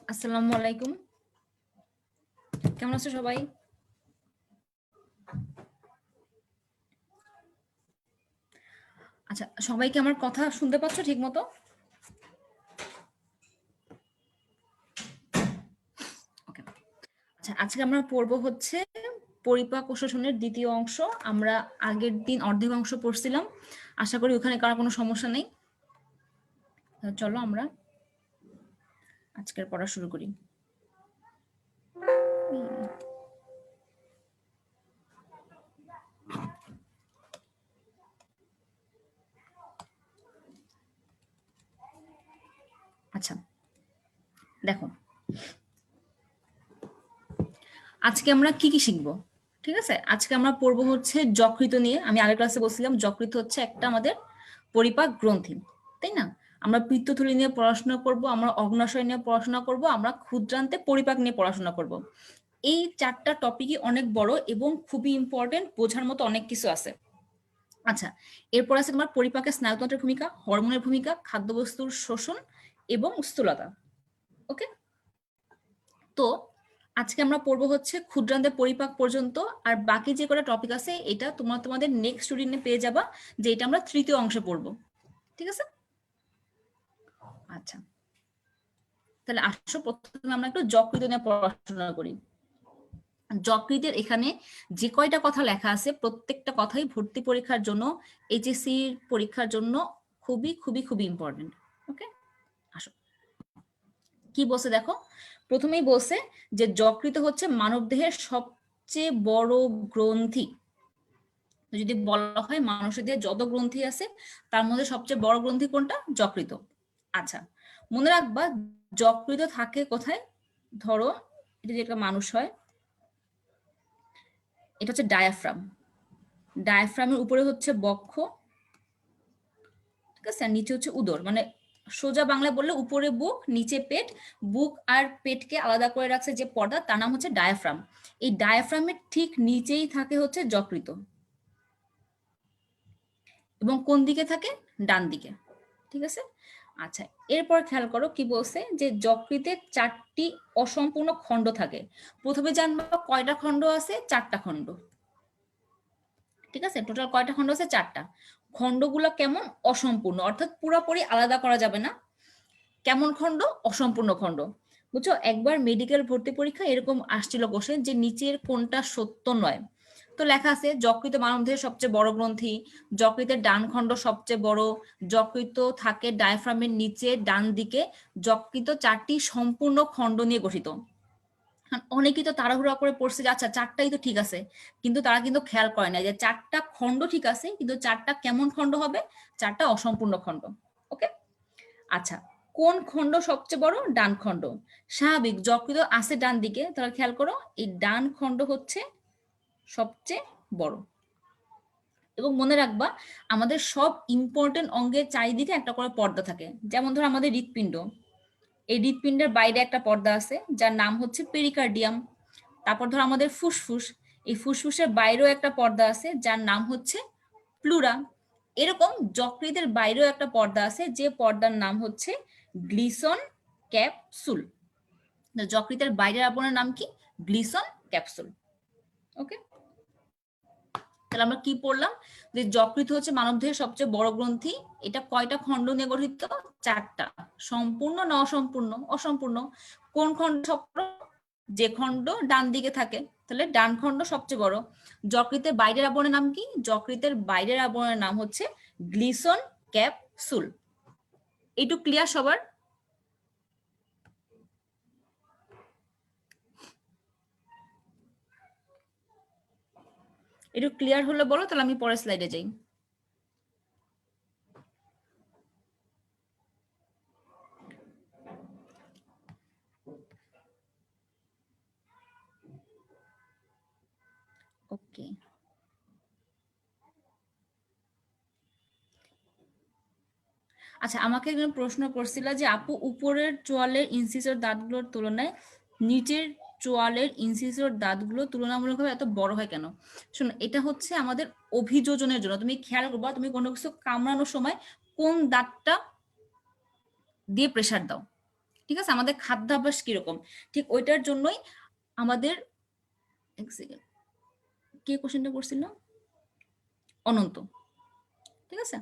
আসসালামু আলাইকুম। কেমন আছো সবাই? আচ্ছা, সবাই কি আমার কথা শুনতে পাচ্ছ ঠিক মতো? ওকে। আচ্ছা, আজকে আমরা পড়বো হচ্ছে পরিপাক ও শ্বসনের দ্বিতীয় অংশ। আমরা আগের দিন অর্ধেক অংশ পড়ছিলাম। আশা করি ওখানে কারো কোনো সমস্যা নেই। চলো আমরা আজকের পড়া শুরু করি। আচ্ছা, দেখো আজকে আমরা কি কি শিখবো। ঠিক আছে, আজকে আমরা পড়বো হচ্ছে যকৃত নিয়ে। আমি আগের ক্লাসে বলছিলাম যকৃত হচ্ছে একটা আমাদের পরিপাক গ্রন্থি, তাই না? আমরা পিত্তথলি নিয়ে পড়াশোনা করব, আমরা অগ্নাশয় নিয়ে পড়াশোনা করব, আমরা ক্ষুদ্রান্তে পরিপাক নিয়ে পড়াশোনা করব। এই চারটা টপিকই অনেক বড় এবং খুবই ইম্পর্টেন্ট, বোঝার মতো অনেক কিছু আছে। আচ্ছা, এরপর আছে তোমার পরিপাকের স্নায়ুতন্ত্রের ভূমিকা, হরমোনের ভূমিকা, খাদ্যবস্তুর শোষণ এবং স্থূলতা। ওকে, তো আজকে আমরা পড়বো হচ্ছে ক্ষুদ্রান্তে পরিপাক পর্যন্ত। আর বাকি যে কটা টপিক আছে এটা তোমাদের নেক্সট স্টুডিনে পেয়ে যাবা, যে এটা আমরা তৃতীয় অংশে পড়বো। ঠিক আছে, আচ্ছা তাহলে আসো প্রথমে আমরা একটু যকৃত নিয়ে পড়াশোনা করি। যকৃতের এখানে যে কয়টা কথা লেখা আছে প্রত্যেকটা কথাই ভর্তি পরীক্ষার জন্য, এইচএসসি পরীক্ষার জন্য খুবই খুবই খুবই ইম্পর্টেন্ট। ওকে, আসো কি বলছে দেখো। প্রথমেই বলছে যে যকৃত হচ্ছে মানবদেহের সবচেয়ে বড় গ্রন্থি। যদি বলা হয় মানুষের দেহে যত গ্রন্থি আছে তার মধ্যে সবচেয়ে বড় গ্রন্থি কোনটা? যকৃত। আচ্ছা, মনে রাখবা যকৃত থাকে কোথায়? ধরো এটা যে একটা মানুষ হয়, এটা হচ্ছে ডায়াফ্রাম। ডায়াফ্রামের উপরে হচ্ছে বক্ষ, ঠিক আছে, আর নিচে হচ্ছে উদর। মানে সোজা বাংলা বললে উপরে বুক, নিচে পেট। বুক আর পেটকে আলাদা করে রাখছে যে পর্দা, তার নাম হচ্ছে ডায়াফ্রাম। এই ডায়াফ্রামের ঠিক নিচেই থাকে হচ্ছে যকৃত। এবং কোন দিকে থাকে? ডান দিকে। ঠিক আছে, আচ্ছা এরপর খেয়াল করো কি বলছে, যে যকৃতে 4টি অসম্পূর্ণ খণ্ড থাকে। প্রথমে জানবো কয়টা খণ্ড আছে? 4টা খণ্ড। ঠিক আছে, টোটাল কয়টা খণ্ড আছে? 4টা। খণ্ডগুলো কেমন? অসম্পূর্ণ, অর্থাৎ পুরোপুরি আলাদা করা যাবে না। কেমন খণ্ড? অসম্পূর্ণ খণ্ড। বুঝছো, একবার মেডিকেল ভর্তি পরীক্ষা এরকম আসছিল কোশ্চেন যে নিচের কোনটা সত্য নয়। তো লেখা আছে যকৃত মানবদেহের সবচেয়ে বড় গ্রন্থি, যকৃতের ডান খণ্ড সবচেয়ে বড়, যকৃত থাকে ডায়াফ্রামের নিচে ডান দিকে, যকৃত 4টি সম্পূর্ণ খণ্ড নিয়ে গঠিত। অনেকেই তো তাড়াহুড়া করে পড়ছে যে আচ্ছা 4টাই তো ঠিক আছে, কিন্তু তারা কিন্তু খেয়াল করে না যে 4টা খণ্ড ঠিক আছে, কিন্তু 4টা কেমন খণ্ড হবে? 4টা অসম্পূর্ণ খণ্ড। ওকে, আচ্ছা কোন খণ্ড সবচেয়ে বড়? ডান খণ্ড। স্বাভাবিক, যকৃত আছে ডান দিকে, তাহলে খেয়াল করো এই ডান খণ্ড হচ্ছে সবচেয়ে বড়। এবং মনে রাখবা আমাদের সব ইম্পর্টেন্ট অঙ্গের চারিদিকে একটা করে পর্দা থাকে। যেমন ধরো আমাদের হৃৎপিণ্ড, এই হৃৎপিণ্ডের বাইরে একটা পর্দা আছে যার নাম হচ্ছে পেরিকার্ডিয়াম। তারপর ধরো আমাদের ফুসফুস, এই ফুসফুসের বাইরেও একটা পর্দা আছে যার নাম হচ্ছে প্লুরা। এরকম যকৃতের বাইরেও একটা পর্দা আছে যে পর্দার নাম হচ্ছে গ্লিসন ক্যাপসুল। যকৃতের বাইরের আবরণের নাম কি? Gleeson capsule. ওকে, তাহলে আমরা কি পড়লাম, যে যকৃত হচ্ছে মানবদেহের সবচেয়ে বড় গ্রন্থি। এটা কয়টা খণ্ড নিয়ে গঠিত? 4টা। সম্পূর্ণ না অসম্পূর্ণ? অসম্পূর্ণ। কোন খণ্ড সবচেয়ে বড়? যে খণ্ড ডান দিকে থাকে, তাহলে ডান খণ্ড সবচেয়ে বড়। যকৃতের বাইরের আবরণের নাম কি? যকৃতের বাইরের আবরণের নাম হচ্ছে গ্লিসন ক্যাপসুল। এইটুকু ক্লিয়ার সবার? একটু ক্লিয়ার হলে বলো, তাহলে আমি পরের স্লাইডে যাই। ওকে, আচ্ছা আমাকে একজন প্রশ্ন করছিল যে আপু উপরের চোয়ালের ইনসিসর দাঁতগুলোর তুলনায় নিচের চোয়ালের ইনসিসর দাঁতগুলো তুলনামূলকভাবে এত বড় হয় কেন? শোনো, এটা হচ্ছে আমাদের অভিযোজনের জন্য। তুমি খেয়াল করবা, তুমি কোনো কিছু কামড়ানোর সময় কোন দাঁতটা দিয়ে প্রেসার দাও? ঠিক আছে, আমাদের খাদ্যাভ্যাস কিরকম, ঠিক ওইটার জন্যই আমাদের, এক সেকেন্ড, কে কোশ্চেনটা করছিল, অনন্ত, ঠিক আছে,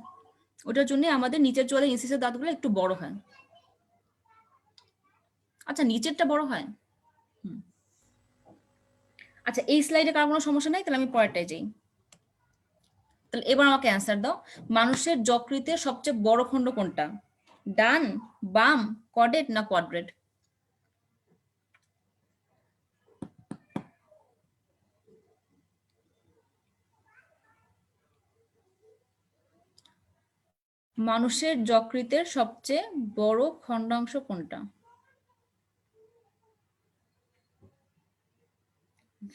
ওটার জন্য আমাদের নিচের চোয়ালের ইনসিসের দাঁতগুলো একটু বড় হয়। আচ্ছা নিচেরটা বড় হয়, আচ্ছা এই স্লাইডে কার কোনো সমস্যা নাই, তাহলে আমি পরেরটাই যাই। তাহলে এবার আমাকে অ্যান্সার দাও, মানুষের যকৃতের সবচেয়ে বড় খণ্ড কোনটা, ডান, বাম, কর্ডেট না কোয়াড্রেট? মানুষের যকৃতের সবচেয়ে বড় খণ্ডাংশ কোনটা?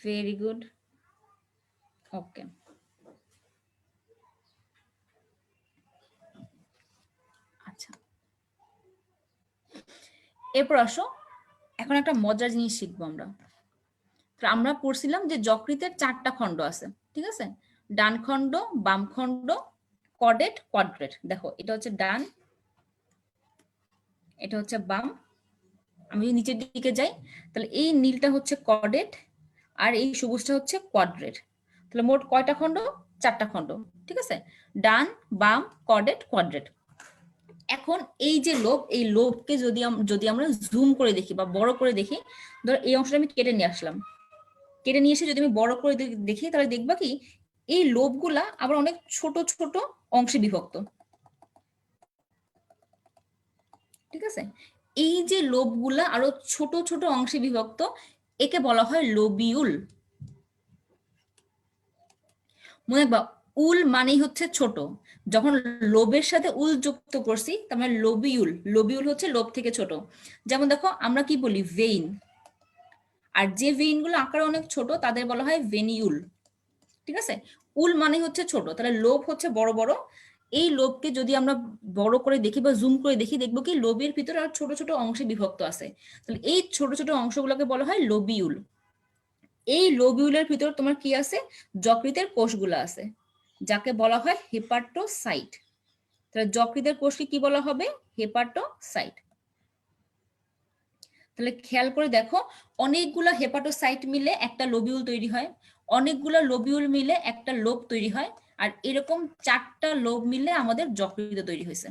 ভেরি গুড, ওকে। আচ্ছা এরপর আসো, এখন একটা মজার জিনিস শিখবো আমরা। আমরা পড়ছিলাম যে যকৃতের 4টা খণ্ড আছে, ঠিক আছে, ডান খণ্ড, বাম খণ্ড, কর্ডেট, কোয়াড্রেট। দেখো এটা হচ্ছে ডান, এটা হচ্ছে বাম, আমি যদি নিচের দিকে যাই তাহলে এই নীলটা হচ্ছে কর্ডেট আর এই সবুজটা হচ্ছে কোয়াড্রেট। তাহলে মোট কয়টা খণ্ড, 4টা খণ্ড, ঠিক আছে, ডান, বাম, কর্ডেট, কোয়াড্রেট। এখন এই যে লোভ, এই লোভকে যদি আমরা জুম করে দেখি বা বড় করে দেখি, ধর এই অংশটা আমি কেটে নিয়ে আসলাম, কেটে নিয়ে এসে যদি আমি বড় করে দেখি তাহলে দেখবা কি এই লোভগুলা আবার অনেক ছোট ছোট অংশে বিভক্ত, ঠিক আছে, এই যে লোভগুলা আরো ছোট ছোট অংশে বিভক্ত, একে বলা হয় লোবিউল। মনে রাখবা উল মানেই হচ্ছে ছোট, যখন লোবের সাথে উল যুক্ত করছি তার মানে লোবিউল, লোবিউল হচ্ছে লোব থেকে ছোট। যেমন দেখো আমরা কি বলি ভেইন, আর যে ভেইন গুলো আকারে অনেক ছোট তাদের বলা হয় ভেনিউল, ঠিক আছে, উল মানে হচ্ছে ছোট, তাহলে লোব হচ্ছে বড় বড়। এই লোবকে যদি আমরা বড় করে দেখি বা জুম করে দেখি দেখবো কি লোবের ভিতরে আর ছোট ছোট অংশে বিভক্ত আছে, তাহলে এই ছোট ছোট অংশগুলোকে বলা হয় লোবিউল। এই লোবিউলের ভিতর তোমার কি আছে, যকৃতের কোষগুলো আছে, যাকে বলা হয় হেপাটোসাইট। তাহলে যকৃতের কোষকে কি বলা হবে, হেপাটোসাইট। তাহলে খেয়াল করে দেখো, অনেকগুলো হেপাটোসাইট মিলে একটা লোবিউল তৈরি হয়, অনেকগুলো লোবিউল মিলে একটা লোব তৈরি হয়, আর এরকম 4টা লোব মিলে আমাদের যকৃত তৈরি হয়েছে।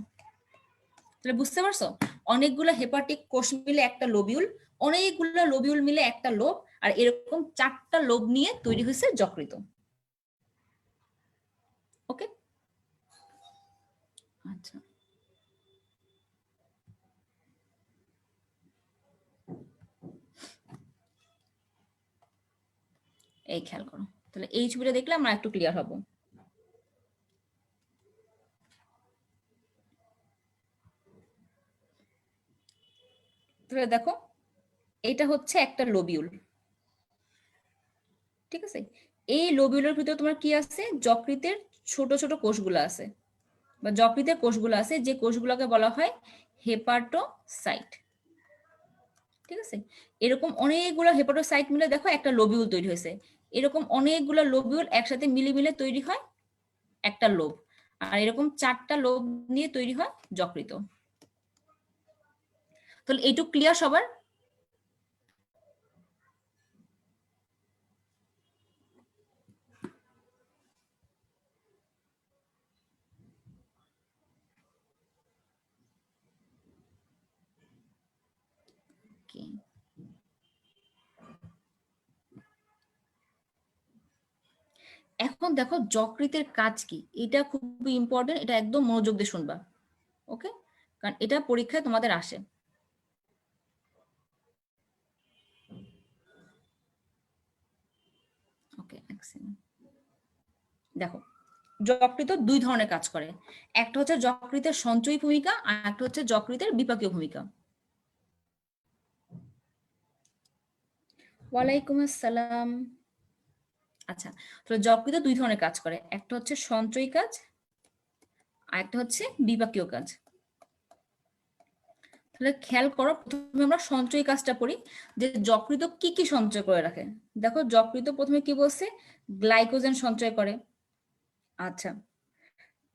তাহলে বুঝতে পারছো, অনেকগুলো হেপাটিক কোষ মিলে একটা লোবিউল, অনেকগুলো লোবিউল মিলে একটা লোব, আর এরকম 4টা লোব নিয়ে তৈরি হয়েছে যকৃত। ওকে, আচ্ছা এই খেয়াল করো, তাহলে এই ছবিটা দেখলে আমরা একটু ক্লিয়ার হব। তাহলে দেখো এটা হচ্ছে একটা লোবিউল, ঠিক আছে, এই লোবিউলের ভিতরে তোমার কি আছে, যকৃতের ছোট ছোট কোষগুলো আছে বা যকৃতের কোষগুলো আছে, যে কোষগুলোকে বলা হয় হেপাটোসাইট, ঠিক আছে, এরকম অনেকগুলো হেপাটোসাইট মিলে দেখো একটা লোবিউল তৈরি হয়েছে, এরকম অনেকগুলো লোবিউল একসাথে মিলে মিলে তৈরি হয় একটা লোব, আর এরকম 4টা লোব নিয়ে তৈরি হয় যকৃত। তাহলে এইটুক ক্লিয়ার সবার? এখন দেখো যকৃতের কাজ কি, এটা খুবই ইম্পর্টেন্ট, এটা একদম মনোযোগ দিয়ে শুনবা, ওকে, কারণ এটা পরীক্ষায় তোমাদের আসে। ওকে দেখো যকৃত 2 ধরনের কাজ করে, একটা হচ্ছে যকৃতের সঞ্চয়ী ভূমিকা আর একটা হচ্ছে যকৃতের বিপাকীয় ভূমিকা। ওয়ালাইকুম আসসালাম। আচ্ছা, তো যকৃত 2 ধরনের কাজ করে, একটা হচ্ছে সঞ্চয়ী কাজ আর একটা হচ্ছে বিপাকীয় কাজ। তাহলে খেয়াল করো, প্রথমে আমরা সঞ্চয়ী কাজটা পড়ি, যে যকৃত কি কি সঞ্চয় করে রাখে। দেখো যকৃত প্রথমে কি বলছে, গ্লাইকোজেন সঞ্চয় করে, আচ্ছা,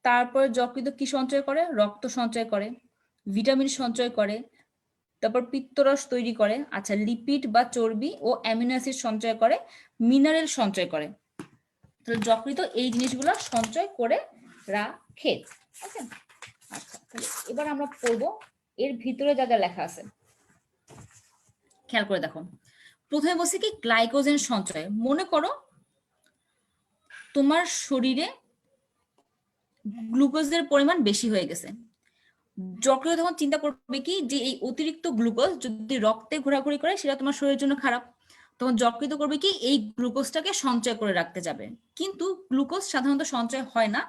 তারপরে যকৃত কি সঞ্চয় করে, রক্ত সঞ্চয় করে, ভিটামিন সঞ্চয় করে, তারপর পিত্তরস তৈরি করে, আচ্ছা লিপিড বা চর্বি ও অ্যামিনো অ্যাসিড সঞ্চয় করে, মিনারেল সঞ্চয় করে। তাহলে যকৃৎ এই জিনিসগুলো সঞ্চয় করে রাখে। ওকে, আচ্ছা তাহলে এবার আমরা পড়বো এর ভিতরে যা যা লেখা আছে, খেয়াল করে দেখো। প্রথমে বলছি কি গ্লাইকোজেন সঞ্চয়। মনে করো তোমার শরীরে গ্লুকোজের পরিমাণ বেশি হয়ে গেছে, যকৃৎ তখন চিন্তা করবে কি যে এই অতিরিক্ত গ্লুকোজ যদি রক্তে ঘোরাঘুরি করে সেটা তোমার শরীরের জন্য খারাপ, তখন যকৃৎ করবে কি এই গ্লুকোজটাকে সঞ্চয় করে রাখতে যাবে। কিন্তু গ্লুকোজ সাধারণত সঞ্চয় হয় না,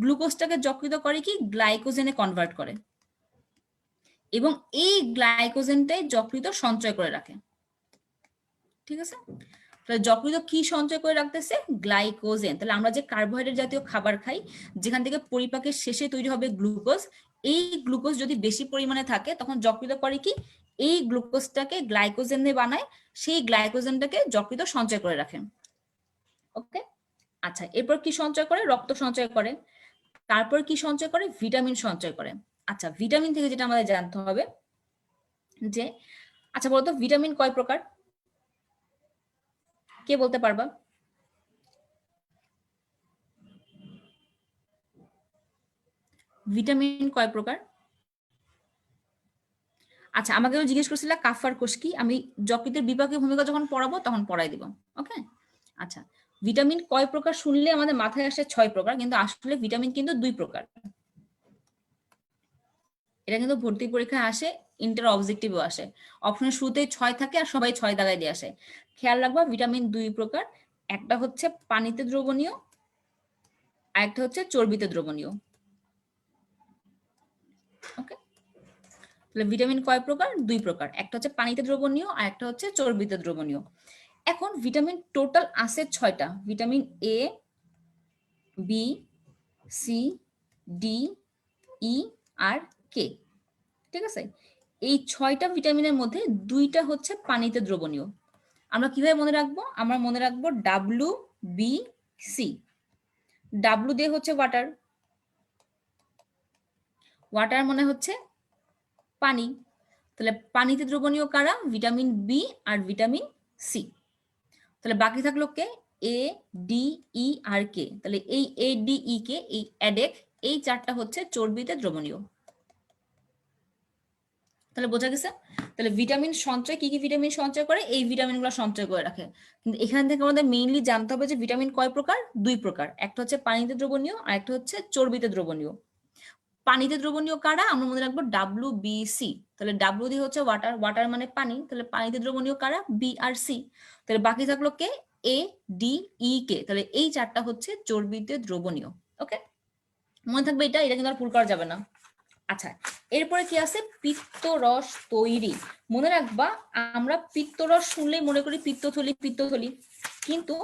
গ্লুকোজটাকে যকৃৎ করে কি গ্লাইকোজেনে কনভার্ট করে, এবং এই গ্লাইকোজেনটাই যকৃৎ সঞ্চয় করে রাখে। ঠিক আছে, তাহলে যকৃৎ কি সঞ্চয় করে রাখতেছে? গ্লাইকোজেন। তাহলে আমরা যে কার্বোহাইড্রেট জাতীয় খাবার খাই, যেখান থেকে পরিপাকের শেষে তৈরি হবে গ্লুকোজ, এই গ্লুকোজ যদি বেশি পরিমাণে থাকে তখন যকৃৎ করে কি এই গ্লুকোজটাকে গ্লাইকোজেনে বানায়, সেই গ্লাইকোজেনটাকে যকৃৎ সঞ্চয় করে রাখে। ওকে, আচ্ছা এরপর কি সঞ্চয় করে? রক্ত সঞ্চয় করে। তারপর কি সঞ্চয় করে? ভিটামিন সঞ্চয় করে। আচ্ছা ভিটামিন থেকে যেটা আমাদের জানতে হবে যে, আচ্ছা বলতো ভিটামিন কয় প্রকার? কে বলতে পারবা? ভিটামিন কয় প্রকার? আচ্ছা আমাকেও জিজ্ঞেস করছিল কাফার কোষ কি, আমি যকৃতের বিপাকীয় ভূমিকা যখন পড়াবো তখন পড়াই দিব। ওকে, আচ্ছা ভিটামিন কয় প্রকার শুনলে আমাদের মাথায় আসে 6 প্রকার, কিন্তু আসলে ভিটামিন কিন্তু 2 প্রকার। এটা কিন্তু ভর্তি পরীক্ষায় আসে, ইন্টার অবজেক্টিভও আসে। অপশনের শুরুতেই 6 থাকে আর সবাই 6 দাগায় দিয়ে আসে। খেয়াল রাখবা ভিটামিন 2 প্রকার, একটা হচ্ছে পানিতে দ্রবণীয় আর একটা হচ্ছে চর্বিতে দ্রবণীয়। ওকে, তাহলে ভিটামিন কয় প্রকার? 2 প্রকার, একটা হচ্ছে পানিতে দ্রবণীয় আর একটা হচ্ছে চর্বিতে দ্রবণীয়। এখন ভিটামিন টোটাল আছে 6টা, vitamin A, B, C, D, E আর কে। ঠিক আছে, এই 6টা ভিটামিনের মধ্যে 2টা হচ্ছে পানিতে দ্রবণীয়। আমরা কিভাবে মনে রাখবো? আমরা মনে রাখবো ডাব্লিউ বি সি। ডাব্লিউ দিয়ে হচ্ছে ওয়াটার, ওয়াটার মানে হচ্ছে পানি। তাহলে পানিতে দ্রবণীয় কারা? ভিটামিন বি আর ভিটামিন সি। তাহলে বাকি থাকলো কে? এ, ডি, ই আর কে। তাহলে এই এ, ডি, ই কে, এই অ্যাডেক, এই 4টা হচ্ছে চর্বিতে দ্রবণীয়। তাহলে বোঝা গেছে? তাহলে ভিটামিন সঞ্চয়, কি কি ভিটামিন সঞ্চয় করে? এই ভিটামিনগুলো সঞ্চয় করে রাখে। কিন্তু এখান থেকে আমাদের মেইনলি জানতে হবে যে ভিটামিন কয় প্রকার? 2 প্রকার, একটা হচ্ছে পানিতে দ্রবণীয় আর একটা হচ্ছে চর্বিতে দ্রবণীয়। পানিতে দ্রবণীয় কারা? আমরা মনে রাখবো ডাব্লিউ বি সি। তাহলে ডাব্লিউ দিয়ে হচ্ছে ওয়াটার, ওয়াটার মানে পানি, তাহলে পানিতে দ্রবণীয় কারা? বি আর সি। তাহলে বাকি থাকলো কে? এ, ডি, ই কে। তাহলে এই 4টা হচ্ছে চর্বিতে দ্রবণীয়। ওকে, মনে থাকবে এটা, এটা কিন্তু আর ভুল করা যাবে না। আচ্ছা এরপরে কি আছে? পিত্তরস তৈরি। মনে রাখবা আমরা পিত্তরস শুনলেই মনে করি পিত্তথলি, পিত্তথলি, কিন্তু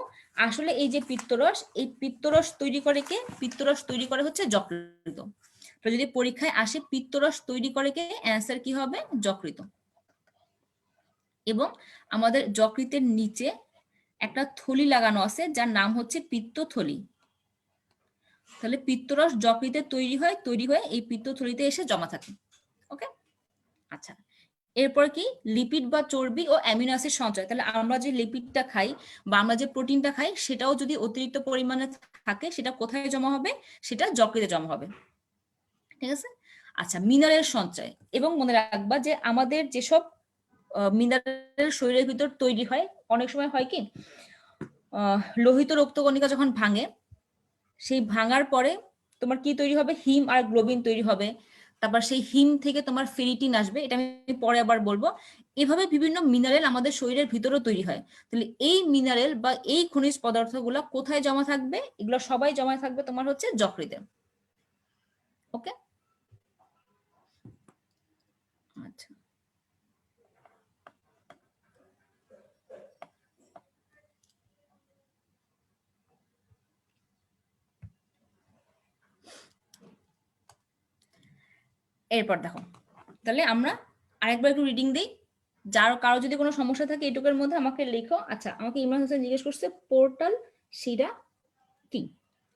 আসলে এই যে পিত্তরস, এই পিত্তরস তৈরি করে কে? পিত্তরস তৈরি করে হচ্ছে যকৃৎ। তো যদি পরীক্ষায় আসে পিত্তরস তৈরি করে কে, অ্যান্সার কি হবে? যকৃৎ। এবং আমাদের যকৃতের নিচে একটা থলি লাগানো আছে যার নাম হচ্ছে পিত্তথলি। তাহলে পিত্তরস যকৃতে তৈরি হয়, তৈরি হয়ে এই পিত্তথলিতে এসে জমা থাকে। ওকে, আচ্ছা এরপর কি? লিপিড বা চর্বি ও অ্যামিনো অ্যাসিড সঞ্চয়। তাহলে আমরা যে লিপিডটা খাই বা আমরা যে প্রোটিনটা খাই সেটাও যদি অতিরিক্ত পরিমাণে থাকে সেটা কোথায় জমা হবে? সেটা যকৃতে জমা হবে। ঠিক আছে, আচ্ছা মিনারেল সঞ্চয়। এবং মনে রাখবা যে আমাদের যেসব মিনারেল শরীরের ভিতর তৈরি হয়, অনেক সময় হয় কি লোহিত রক্তকণিকা যখন ভাঙে, সেই ভাঙার পরে তোমার কি তৈরি হবে? হিম আর গ্লোবিন তৈরি হবে। তারপর সেই হিম থেকে তোমার ফেরিটিন আসবে, এটা আমি পরে আবার বলবো। এভাবে বিভিন্ন মিনারেল আমাদের শরীরের ভিতরেও তৈরি হয়। তাহলে এই মিনারেল বা এই খনিজ পদার্থগুলো কোথায় জমা থাকবে? এগুলো সবাই জমা থাকবে তোমার হচ্ছে যকৃতে। ওকে, আচ্ছা এরপর দেখো, তাহলে আমরা আরেকবার একটু রিডিং দিই। যার কারো যদি কোনো সমস্যা থাকে এটুকের মধ্যে আমাকে লেখো। আচ্ছা আমাকে ইমরান হোসেন জিজ্ঞেস করছে পোর্টাল শিরা কি।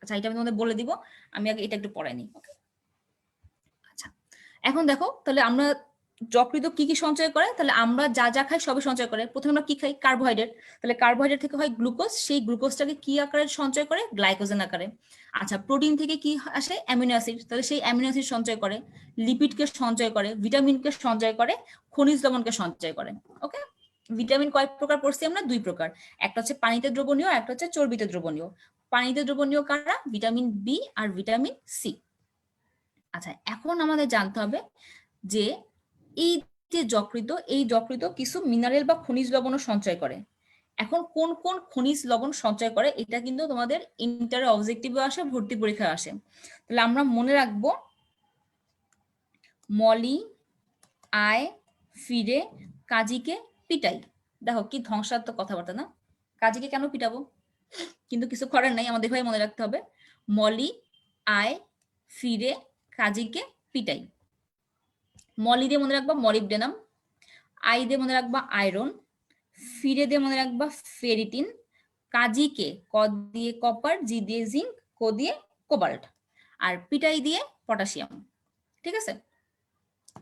আচ্ছা এটা আমি তোমাদের বলে দিব, আমি আগে এটা একটু পড়াই নিই। ওকে, আচ্ছা এখন দেখো তাহলে আমরা যকৃত কি কি সঞ্চয় করে? তাহলে আমরা যা যা খাই সবই সঞ্চয় করে। প্রথমে আমরা কি খাই? কার্বোহাইড্রেট। তাহলে কার্বোহাইড্রেট থেকে হয় গ্লুকোজ, সেই গ্লুকোজটাকে কি আকারে সঞ্চয় করে? গ্লাইকোজেন আকারে। আচ্ছা, প্রোটিন থেকে কি আসে? অ্যামিনো অ্যাসিড, তাহলে সেই অ্যামিনো অ্যাসিড সঞ্চয় করে, লিপিডকে সঞ্চয় করে, ভিটামিনকে সঞ্চয় করে, খনিজ লবণকে সঞ্চয় করে। ওকে, ভিটামিন কয় প্রকার পড়ছি আমরা? 2 প্রকার, একটা হচ্ছে পানিতে দ্রবণীয়, একটা হচ্ছে চর্বিতে দ্রবণীয়। পানিতে দ্রবণীয় কারা? ভিটামিন বি আর ভিটামিন সি। আচ্ছা, এখন আমাদের জানতে হবে যে এই যে যকৃত, এই যকৃত কিছু মিনারেল বা খনিজ লবণও সঞ্চয় করে। এখন কোন কোন খনিজ লবণ সঞ্চয় করে এটা কিন্তু তোমাদের ইন্টার অবজেক্টিভে আসে, ভর্তি পরীক্ষায় আসে। তাহলে আমরা মনে রাখবো মলি আয় ফিরে কাজীকে পিটাই। দেখো কি ধ্বংসাত্মক কথাবার্তা না? কাজীকে কেন পিটাবো? কিন্তু কিছু করার নাই, আমাদের ভাই মনে রাখতে হবে মলি আয় ফিরে কাজীকে পিটাই। মলি দিয়ে মনে রাখবা মলিবডেনাম, আই দিয়ে মনে রাখবা আয়রন, ফিরে দিয়ে মনে রাখবা ফেরিটিন, কাজীকে ক দিয়ে কপার, জি দিয়ে জিঙ্ক, কো দিয়ে কোবাল্ট, আর পিটাই দিয়ে পটাশিয়াম। ঠিক আছে,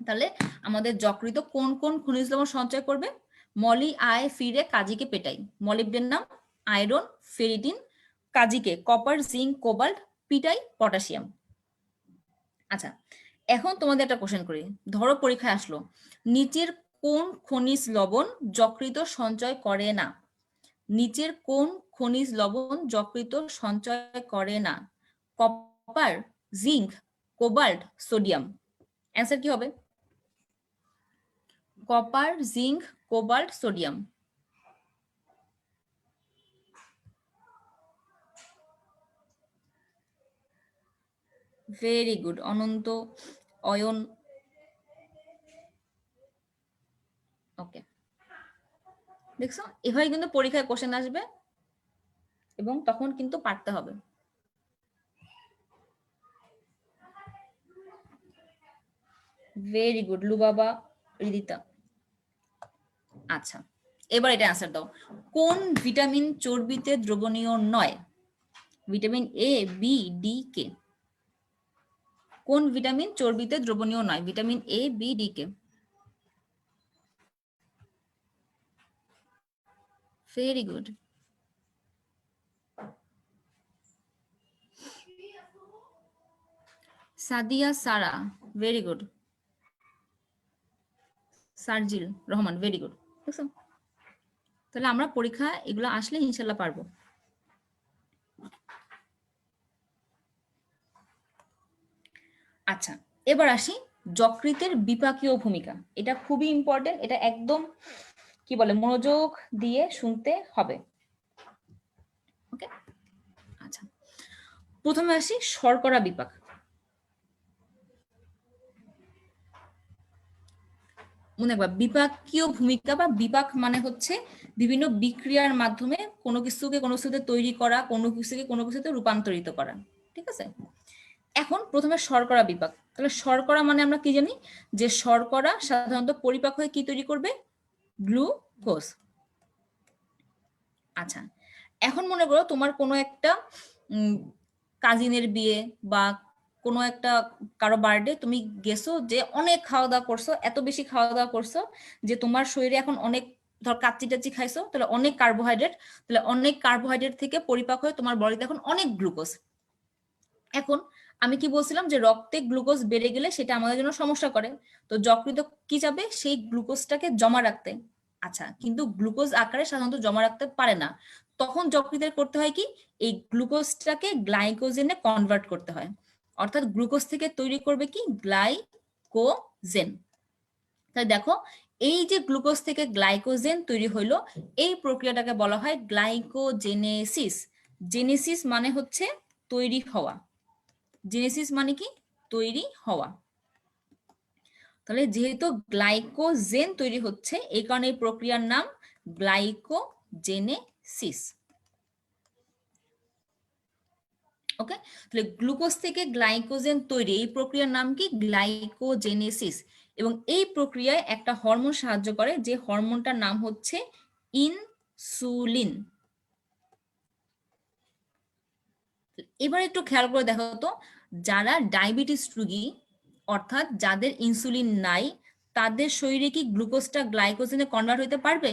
তাহলে আমাদের যকৃত কোন কোন খনিজ লবণ সঞ্চয় করবে? মলি আয় ফিরে কাজীকে পেটাই, মলিবডেনাম, আয়রন, ফেরিটিন, কাজীকে কপার, জিঙ্ক, কোবাল্ট, পিটাই, পটাশিয়াম। আচ্ছা, এখন তোমাদের একটা কোশ্চেন করি। ধরো পরীক্ষায় আসলো নিচের কোন খনিজ লবণ যকৃত সঞ্চয় করে না? নিচের কোন খনিজ লবণ যকৃত সঞ্চয় করে না? Copper, zinc, cobalt, sodium. Answer কি হবে? Copper, zinc, cobalt, sodium. Very good Ananta, Ayan. Okay, দেখছো এভাবে কিন্তু পরীক্ষায় কোশ্চেন আসবে এবং তখন কিন্তু পারতে হবে। Very good Lubaba, Ridita. আচ্ছা, এবার এটা অ্যান্সার দাও। কোন ভিটামিন চর্বিতে দ্রবণীয় নয়? Vitamin A, B, D, K? কোন ভিটামিন চর্বিতে দ্রবণীয় নয়? Vitamin A, B, D, K? Very good. Sadia Sara, very good. Sarjil Rahman, very good. দেখছো, তাহলে আমরা পরীক্ষা এগুলো আসলে ইনশাল্লাহ পারবো। আচ্ছা, এবার আসি যকৃতের বিপাকীয় ভূমিকা। এটা খুবই ইম্পর্টেন্ট, এটা একদম কি বলে মনোযোগ দিয়ে শুনতে হবে। ওকে, আচ্ছা, প্রথমে আসি শর্করা বিপাক। মনে রাখবা বিপাকীয় ভূমিকা বা বিপাক মানে হচ্ছে বিভিন্ন বিক্রিয়ার মাধ্যমে কোনো কিছুকে কোনো কিছুতে তৈরি করা, কোনো কিছুকে কোনো কিছুতে রূপান্তরিত করা। ঠিক আছে, এখন প্রথমে শর্করা বিপাক। তাহলে শর্করা মানে আমরা কি জানি যে শর্করা সাধারণত পরিপাক হয়ে কি তৈরি করবে? গ্লুকোজ। আচ্ছা, এখন মনে করো তোমার কোনো একটা কাজিনের বিয়ে বা কোনো একটা কারো বার্থডে, তুমি গেছো যে অনেক খাওয়া দাওয়া করছো, এত বেশি খাওয়া দাওয়া করছো যে তোমার শরীরে এখন অনেক, ধর কাচ্চি টাচ্চি খাইছো, তাহলে অনেক কার্বোহাইড্রেট, তাহলে অনেক কার্বোহাইড্রেট থেকে পরিপাক হয়ে তোমার বডিতে এখন অনেক গ্লুকোজ। এখন আমি কি বলছিলাম যে রক্তে গ্লুকোজ বেড়ে গেলে সেটা আমাদের জন্য সমস্যা করে, তো যকৃত কি যাবে? সেই গ্লুকোজটাকে জমা রাখতে। আচ্ছা, কিন্তু গ্লুকোজ আকারে সাধারণত জমা রাখতে পারে না, তখন যকৃতের করতে হয় কি? এই গ্লুকোজটাকে গ্লাইকোজেনে কনভার্ট করতে হয়, অর্থাৎ গ্লুকোজ থেকে তৈরি করবে কি? গ্লাইকোজেন। তাই দেখো, এই যে গ্লুকোজ থেকে গ্লাইকোজেন তৈরি হইলো, এই প্রক্রিয়াটাকে বলা হয় গ্লাইকোজেনেসিস। জেনেসিস মানে হচ্ছে তৈরি হওয়া, জেনেসিস মানে কি? তৈরি হওয়া। তাহলে যেহেতু গ্লাইকোজেন তৈরি হচ্ছে, এই কারণে এই প্রক্রিয়ার নাম গ্লাইকোজেনেসিস। ওকে, তাহলে গ্লুকোজ থেকে গ্লাইকোজেন তৈরি, এই প্রক্রিয়ার নাম কি? গ্লাইকোজেনেসিস। এবং এই প্রক্রিয়ায় একটা হরমোন সাহায্য করে, যে হরমোনটার নাম হচ্ছে ইনসুলিন। এবার একটু খেয়াল করে দেখো তো, যারা ডায়াবেটিস রোগী অর্থাৎ যাদের ইনসুলিন নাই, তাদের শরীরে কি গ্লুকোজটা গ্লাইকোজেনে কনভার্ট হতে পারবে?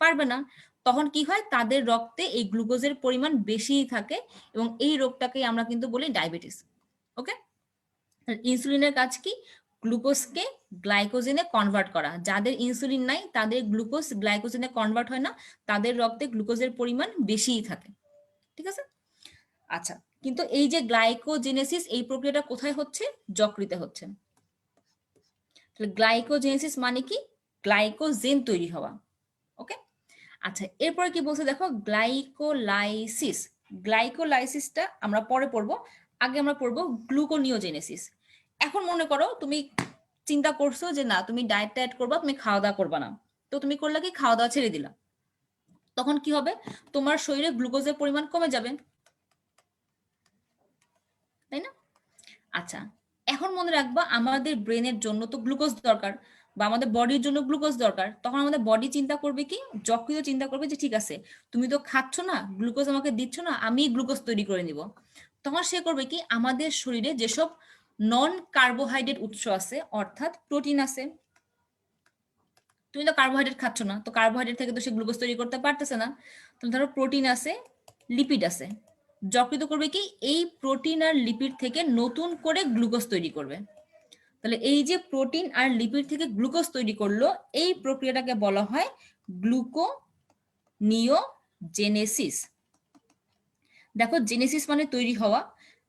পারবে না। তখন কি হয়, তাদের রক্তে এই গ্লুকোজের পরিমাণ বেশিই থাকে এবং এই রোগটাকে আমরা কিন্তু বলি ডায়াবেটিস। ওকে, ইনসুলিনের কাজ কি? গ্লুকোজকে গ্লাইকোজেনে কনভার্ট করা। যাদের ইনসুলিন নাই তাদের গ্লুকোজ গ্লাইকোজেনে কনভার্ট হয় না, তাদের রক্তে গ্লুকোজের পরিমাণ বেশিই থাকে। ঠিক আছে, আচ্ছা, কিন্তু এই যে গ্লাইকোজেনেসিস এই প্রক্রিয়াটা কোথায় হচ্ছে? যকৃতে হচ্ছে। তাহলে গ্লাইকোজেনেসিস মানে কি? গ্লাইকোজেন তৈরি হওয়া। ওকে, আচ্ছা, এরপরে কি বলছে দেখো, গ্লাইকোলাইসিস। গ্লাইকোলাইসিসটা আমরা পরে পড়বো, আগে আমরা পড়বো গ্লুকোনিওজেনেসিস। এখন মনে করো তুমি চিন্তা করছো যে না তুমি ডায়েট টায়েট করবা, তুমি খাওয়া দাওয়া করবা না, তো তুমি করলে কি, খাওয়া দাওয়া ছেড়ে দিলা, তখন কি হবে, তোমার শরীরে গ্লুকোজের পরিমাণ কমে যাবে, তাই না? আচ্ছা, এখন মনে রাখবা আমাদের ব্রেনের জন্য তো গ্লুকোজ দরকার বা আমাদের বডির জন্য গ্লুকোজ দরকার। তখন আমাদের বডি চিন্তা করবে কি, যকৃত চিন্তা করবে যে ঠিক আছে তুমি তো খাচ্ছ না, গ্লুকোজ আমাকে দিচ্ছ না, আমি গ্লুকোজ তৈরি করে নিব। তখন সে করবে কি, আমাদের শরীরে যেসব নন কার্বোহাইড্রেট উৎস আছে, অর্থাৎ প্রোটিন আছে, তুমি তো কার্বোহাইড্রেট খাচ্ছ না, তো কার্বোহাইড্রেট থেকে তো সে গ্লুকোজ তৈরি করতে পারতেছে না। তো ধরো প্রোটিন আছে, লিপিড আছে, যকৃত করবে কি, এই প্রোটিন আর লিপিড থেকে নতুন করে গ্লুকোজ তৈরি করবে। তাহলে এই যে প্রোটিন আর লিপিড থেকে গ্লুকোজ তৈরি করলো, এই প্রক্রিয়াটাকে বলা হয় গ্লুকোনিওজেনেসিস। দেখো, জেনেসিস মানে তৈরি হওয়া,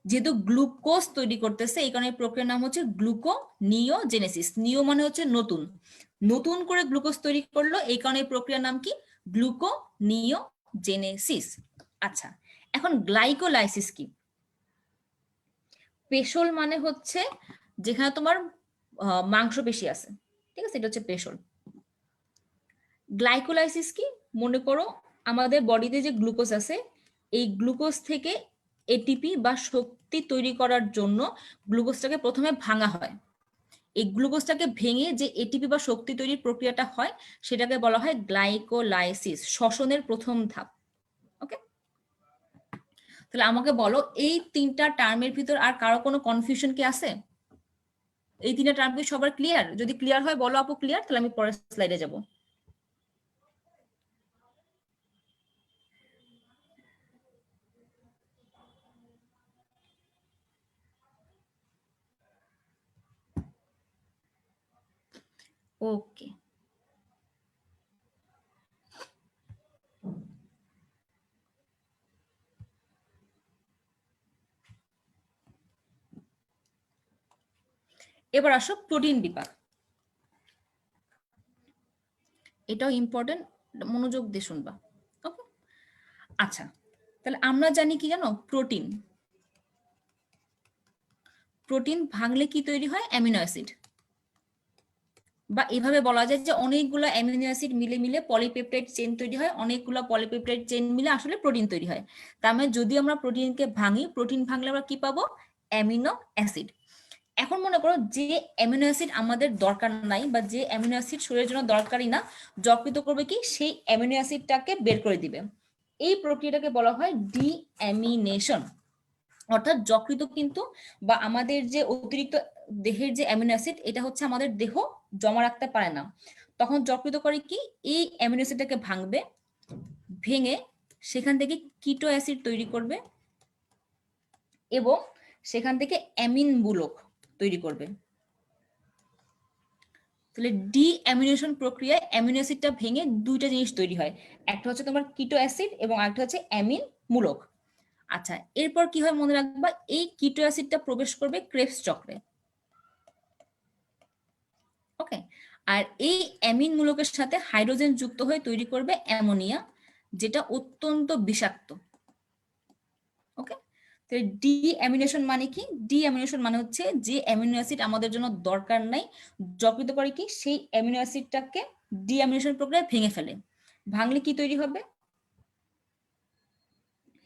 যেহেতু গ্লুকোজ তৈরি করতেছে এই কারণে প্রক্রিয়ার নাম হচ্ছে গ্লুকোনিওজেনেসিস। নিও মানে হচ্ছে নতুন, নতুন করে গ্লুকোজ তৈরি করলো, এই কারণে প্রক্রিয়ার নাম কি, গ্লুকোনিওজেনেসিস। আচ্ছা, এখন গ্লাইকোলাইসিস কি? পেশল মানে হচ্ছে যেখানে তোমার মাংসপেশি আছে, ঠিক আছে, এটা হচ্ছে পেশল। গ্লাইকোলাইসিস কি? মনে করো আমাদের বডিতে যে গ্লুকোজ আছে, এই গ্লুকোজ থেকে এটিপি বা শক্তি তৈরি করার জন্য গ্লুকোজটাকে প্রথমে ভাঙা হয়। এই গ্লুকোজটাকে ভেঙে যে এটিপি বা শক্তি তৈরির প্রক্রিয়াটা হয় সেটাকে বলা হয় গ্লাইকোলাইসিস, শ্বসনের প্রথম ধাপ। ওকে, তাহলে আমাকে বলো এই তিনটা টার্মের ভিতর আর কারো কোনো কনফিউশন কি আছে? এই তিনটা টার্ম কি সবার ক্লিয়ার? যদি ক্লিয়ার হয় বলো আপু ক্লিয়ার, তাহলে আমি পরের স্লাইডে যাব। ওকে, এবার আসো প্রোটিন বিপাক। এটাও ইম্পর্টেন্ট, মনোযোগ দিয়ে শুনবা। ওকে, আচ্ছা, তাহলে আমরা জানি কি জানো, প্রোটিন, প্রোটিন ভাঙলে কি তৈরি হয়, অ্যামিনো অ্যাসিড, বা এভাবে বলা যায় যে অনেকগুলো অ্যামিনো অ্যাসিড মিলে মিলে পলিপেপটাইড চেন তৈরি হয়, অনেকগুলো পলিপেপটাইড চেন মিলে আসলে প্রোটিন তৈরি হয়। তার মানে যদি আমরা প্রোটিনকে ভাঙি, প্রোটিন ভাঙলে আমরা কি পাবো, অ্যামিনো অ্যাসিড। এখন মনে করো যে অ্যামিনো অ্যাসিড আমাদের দরকার নাই বা যে অ্যামিনো অ্যাসিড শরীরের জন্য দরকারই না, যকৃত করবে কি, সেই অ্যামিনো অ্যাসিডটাকে বের করে দিবে। এই প্রক্রিয়াটাকে বলা হয় ডিঅ্যামিনেশন। অর্থাৎ যকৃত কিন্তু বা আমাদের যে অতিরিক্ত দেহের যে অ্যামিনো অ্যাসিড, এটা হচ্ছে আমাদের দেহ জমা রাখতে পারে না, তখন যকৃত করে কি, এই অ্যামিনো অ্যাসিডটাকে ভাঙবে, ভেঙে সেখান থেকে কিটো অ্যাসিড তৈরি করবে এবং সেখান থেকে অ্যামিন মূলক তৈরি করবে। তাহলে ডিঅ্যামিনেশন প্রক্রিয়ায় অ্যামিনো অ্যাসিডটা ভেঙে দুইটা জিনিস তৈরি হয়, একটা হচ্ছে তোমার কিটো অ্যাসিড এবং আরেকটা হচ্ছে অ্যামিন মূলক। আচ্ছা, এরপর কি হয় মনে রাখবা, এই কিটো অ্যাসিডটা প্রবেশ করবে ক্রেবস চক্রে। ওকে, আর এই অ্যামিন মূলকের সাথে হাইড্রোজেন যুক্ত হয়ে তৈরি করবে অ্যামোনিয়া, যেটা অত্যন্ত বিষাক্ত। ওকে, তাহলে ডিঅ্যামিনেশন মানে কি? ডিঅ্যামিনেশন মানে হচ্ছে যে অ্যামিনো অ্যাসিড আমাদের জন্য দরকার নাই, যকৃত করে কি, সেই অ্যামিনো অ্যাসিডটাকে ডিঅ্যামিনেশন প্রক্রিয়ায় ভেঙে ফেলে। ভাঙলে কি তৈরি হবে?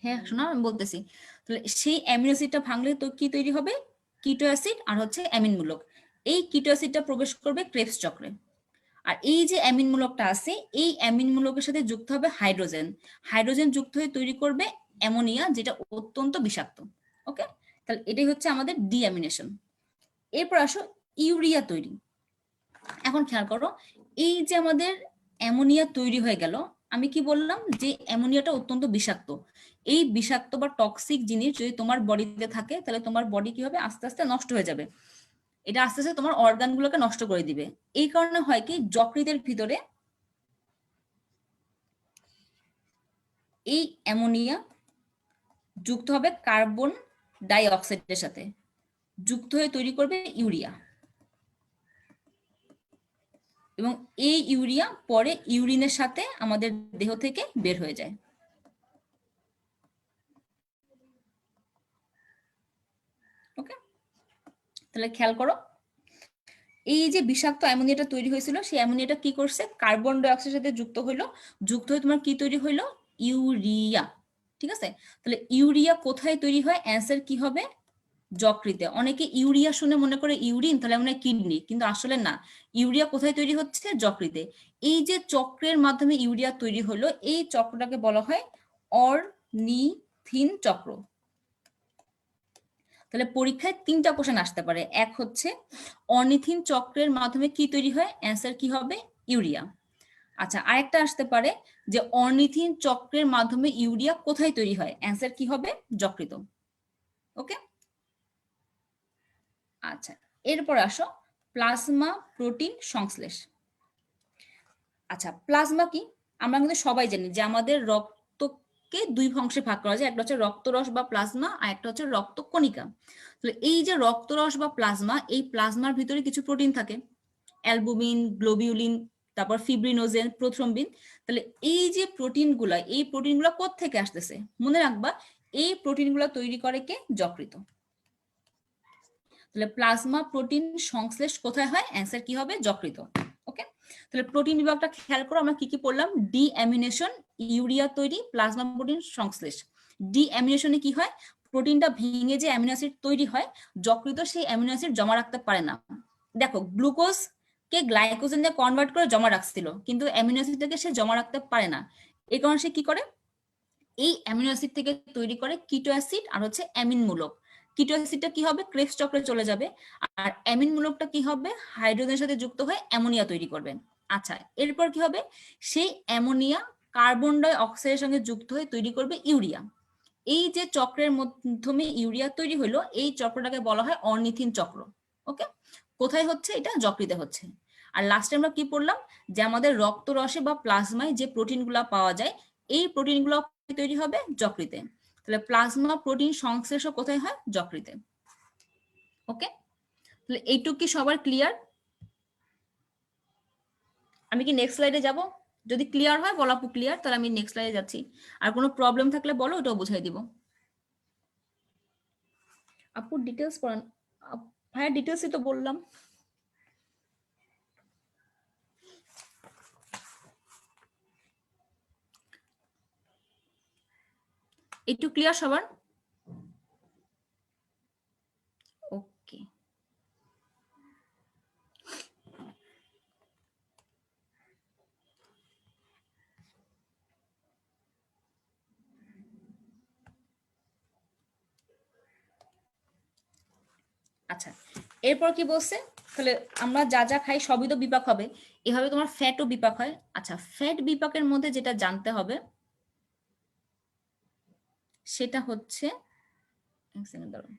হ্যাঁ শোনা, আমি বলতেছি। তাহলে সেই অ্যামিনো অ্যাসিডটা ভাঙলে তো কি তৈরি হবে, কিটো অ্যাসিড আর হচ্ছে অ্যামিন মূলক। এই কিটো অ্যাসিডটা প্রবেশ করবে ক্রেবস চক্রে। আর এই যে অ্যামিন মূলকটা আছে, এই অ্যামিন মূলকের সাথে যুক্ত হবে হাইড্রোজেন, হাইড্রোজেন যুক্ত হয়ে তৈরি করবে অ্যামোনিয়া, যেটা অত্যন্ত বিষাক্ত। ওকে, তাহলে এটাই হচ্ছে আমাদের ডিঅ্যামিনেশন। এরপর আসো ইউরিয়া তৈরি। এখন খেয়াল করো, এই যে আমাদের অ্যামোনিয়া তৈরি হয়ে গেল, আমি কি বললাম যে অ্যামোনিয়াটা অত্যন্ত বিষাক্ত। এই বিষাক্ত বা টক্সিক জিনিস যদি তোমার বডিতে থাকে, তাহলে তোমার বডি কি হবে, আস্তে আস্তে নষ্ট হয়ে যাবে। এটা আস্তে আস্তে তোমার অর্গানগুলোকে নষ্ট করে দিবে। এই কারণে হয় কি, যকৃতের ভিতরে এই অ্যামোনিয়া যুক্ত হবে কার্বন ডাই অক্সাইডের সাথে, যুক্ত হয়ে তৈরি করবে ইউরিয়া। এবং এই ইউরিয়া পরে ইউরিনের সাথে আমাদের দেহ থেকে বের হয়ে যায়। ওকে, তাহলে খেয়াল করো, এই যে বিষাক্ত অ্যামোনিয়াটা তৈরি হয়েছিল, সেই অ্যামোনিয়াটা কি করছে, কার্বন ডাই অক্সাইডের সাথে যুক্ত হইলো, যুক্ত হয়ে তোমার কি তৈরি হইলো, ইউরিয়া। ঠিক আছে, তাহলে ইউরিয়া কোথায় তৈরি হয়, অ্যান্সার কি হবে, যকৃতে। অনেকে ইউরিয়া শুনে মনে করে ইউরিন, তাহলে মনে হয় কিডনি, কিন্তু আসলে না। ইউরিয়া কোথায় তৈরি হচ্ছে, যকৃতে। এই যে চক্রের মাধ্যমে ইউরিয়া তৈরি হলো, এই চক্রটাকে বলা হয় অর্নিথিন চক্র। তাহলে পরীক্ষায় 3টা কোশ্চেন আসতে পারে। এক হচ্ছে অর্নিথিন চক্রের মাধ্যমে কি তৈরি হয়, অ্যান্সার কি হবে, ইউরিয়া। আচ্ছা, আরেকটা আসতে পারে যে অর্নিথিন চক্রের মাধ্যমে ইউরিয়া কোথায় তৈরি হয়, অ্যান্সার কি হবে, যকৃত। ওকে, আচ্ছা, এরপর আসো প্লাজমা প্রোটিন সংশ্লেষ। আচ্ছা, প্লাজমা কি, আমরা কিন্তু সবাই জানি যে আমাদের রক্তকে 2 অংশে ভাগ করা যায়, একটা হচ্ছে রক্তরস বা প্লাজমা, আর একটা হচ্ছে রক্তকণিকা। তো এই যে রক্তরস বা প্লাজমা, এই প্লাজমার ভিতরে কিছু প্রোটিন থাকে, অ্যালবুমিন, গ্লোবিউলিন, তারপর ফিব্রিনোজেন, প্রোথ্রম্বিন। তাহলে এই যে প্রোটিনগুলা, এই প্রোটিনগুলো কোত্থেকে আসতেছে, মনে রাখবা এই প্রোটিনগুলো তৈরি করে কে, যকৃত। তাহলে প্লাজমা প্রোটিন সংশ্লেষ কোথায় হয়, অ্যান্সার কি হবে, যকৃত। ওকে, তাহলে প্রোটিন বিভাগটা খেয়াল করো, আমরা কি কি পড়লাম, ডি অ্যামিনেশন, ইউরিয়া তৈরি, প্লাজমা প্রোটিন সংশ্লেষ। ডি অ্যামিনেশনে কি হয়, প্রোটিনটা ভেঙে যে অ্যামিনো অ্যাসিড তৈরি হয়, যকৃত সেই অ্যামিনো অ্যাসিড জমা রাখতে পারে না। দেখো, গ্লুকোজ কে গ্লাইকোজেনে কনভার্ট করে জমা রাখছিল, কিন্তু অ্যামিনো অ্যাসিডটাকে সে জমা রাখতে পারে না। এই কারণে সে কি করে, এই অ্যামিনো অ্যাসিড থেকে তৈরি করে কিটো অ্যাসিড আর হচ্ছে অ্যামিন মূলক। কিটো অ্যাসিডটা কি হবে, ক্রেবস চক্রে চলে যাবে, আর অ্যামিন মূলকটা কি হবে, হাইড্রোজেনের সাথে যুক্ত হয়ে অ্যামোনিয়া তৈরি করবে। আচ্ছা, এরপর কি হবে, সেই অ্যামোনিয়া কার্বন ডাই অক্সাইডের সঙ্গে যুক্ত হয়ে তৈরি করবে ইউরিয়া। এই যে চক্রের মাধ্যমে ইউরিয়া তৈরি হলো, এই চক্রটাকে বলা হয় অর্নিথিন চক্র। ওকে, কোথায় হচ্ছে, এটা যকৃতে হচ্ছে। আর লাস্টে আমরা কি পড়লাম, যে আমাদের রক্তরসে বা প্লাজমায় যে প্রোটিনগুলো পাওয়া যায়, এই প্রোটিনগুলো তৈরি হবে যকৃতে। তাহলে প্লাজমা প্রোটিন সংশ্লেষও কোথায় হয়, যকৃতে। ওকে, তাহলে এইটুকু কি সবার ক্লিয়ার? আমি কি নেক্সট স্লাইডে যাব? যদি ক্লিয়ার হয় বলো আপু ক্লিয়ার, তাহলে আমি নেক্সট স্লাইডে যাচ্ছি। আর কোনো প্রবলেম থাকলে বলো, ওটাও বুঝাই দিব। আপু ডিটেলস পড়ান। ভাইয়া ডিটেলসই তো বললাম। একটু ক্লিয়ার সবার? ওকে, আচ্ছা, এরপর কি বলছে, তাহলে আমরা যা যা খাই সবই তো বিপাক হবে, এভাবে তোমার ফ্যাটও বিপাক হয়। আচ্ছা, ফ্যাট বিপাকের মধ্যে যেটা জানতে হবে সেটা হচ্ছে, এক সেকেন্ড দাঁড়াও।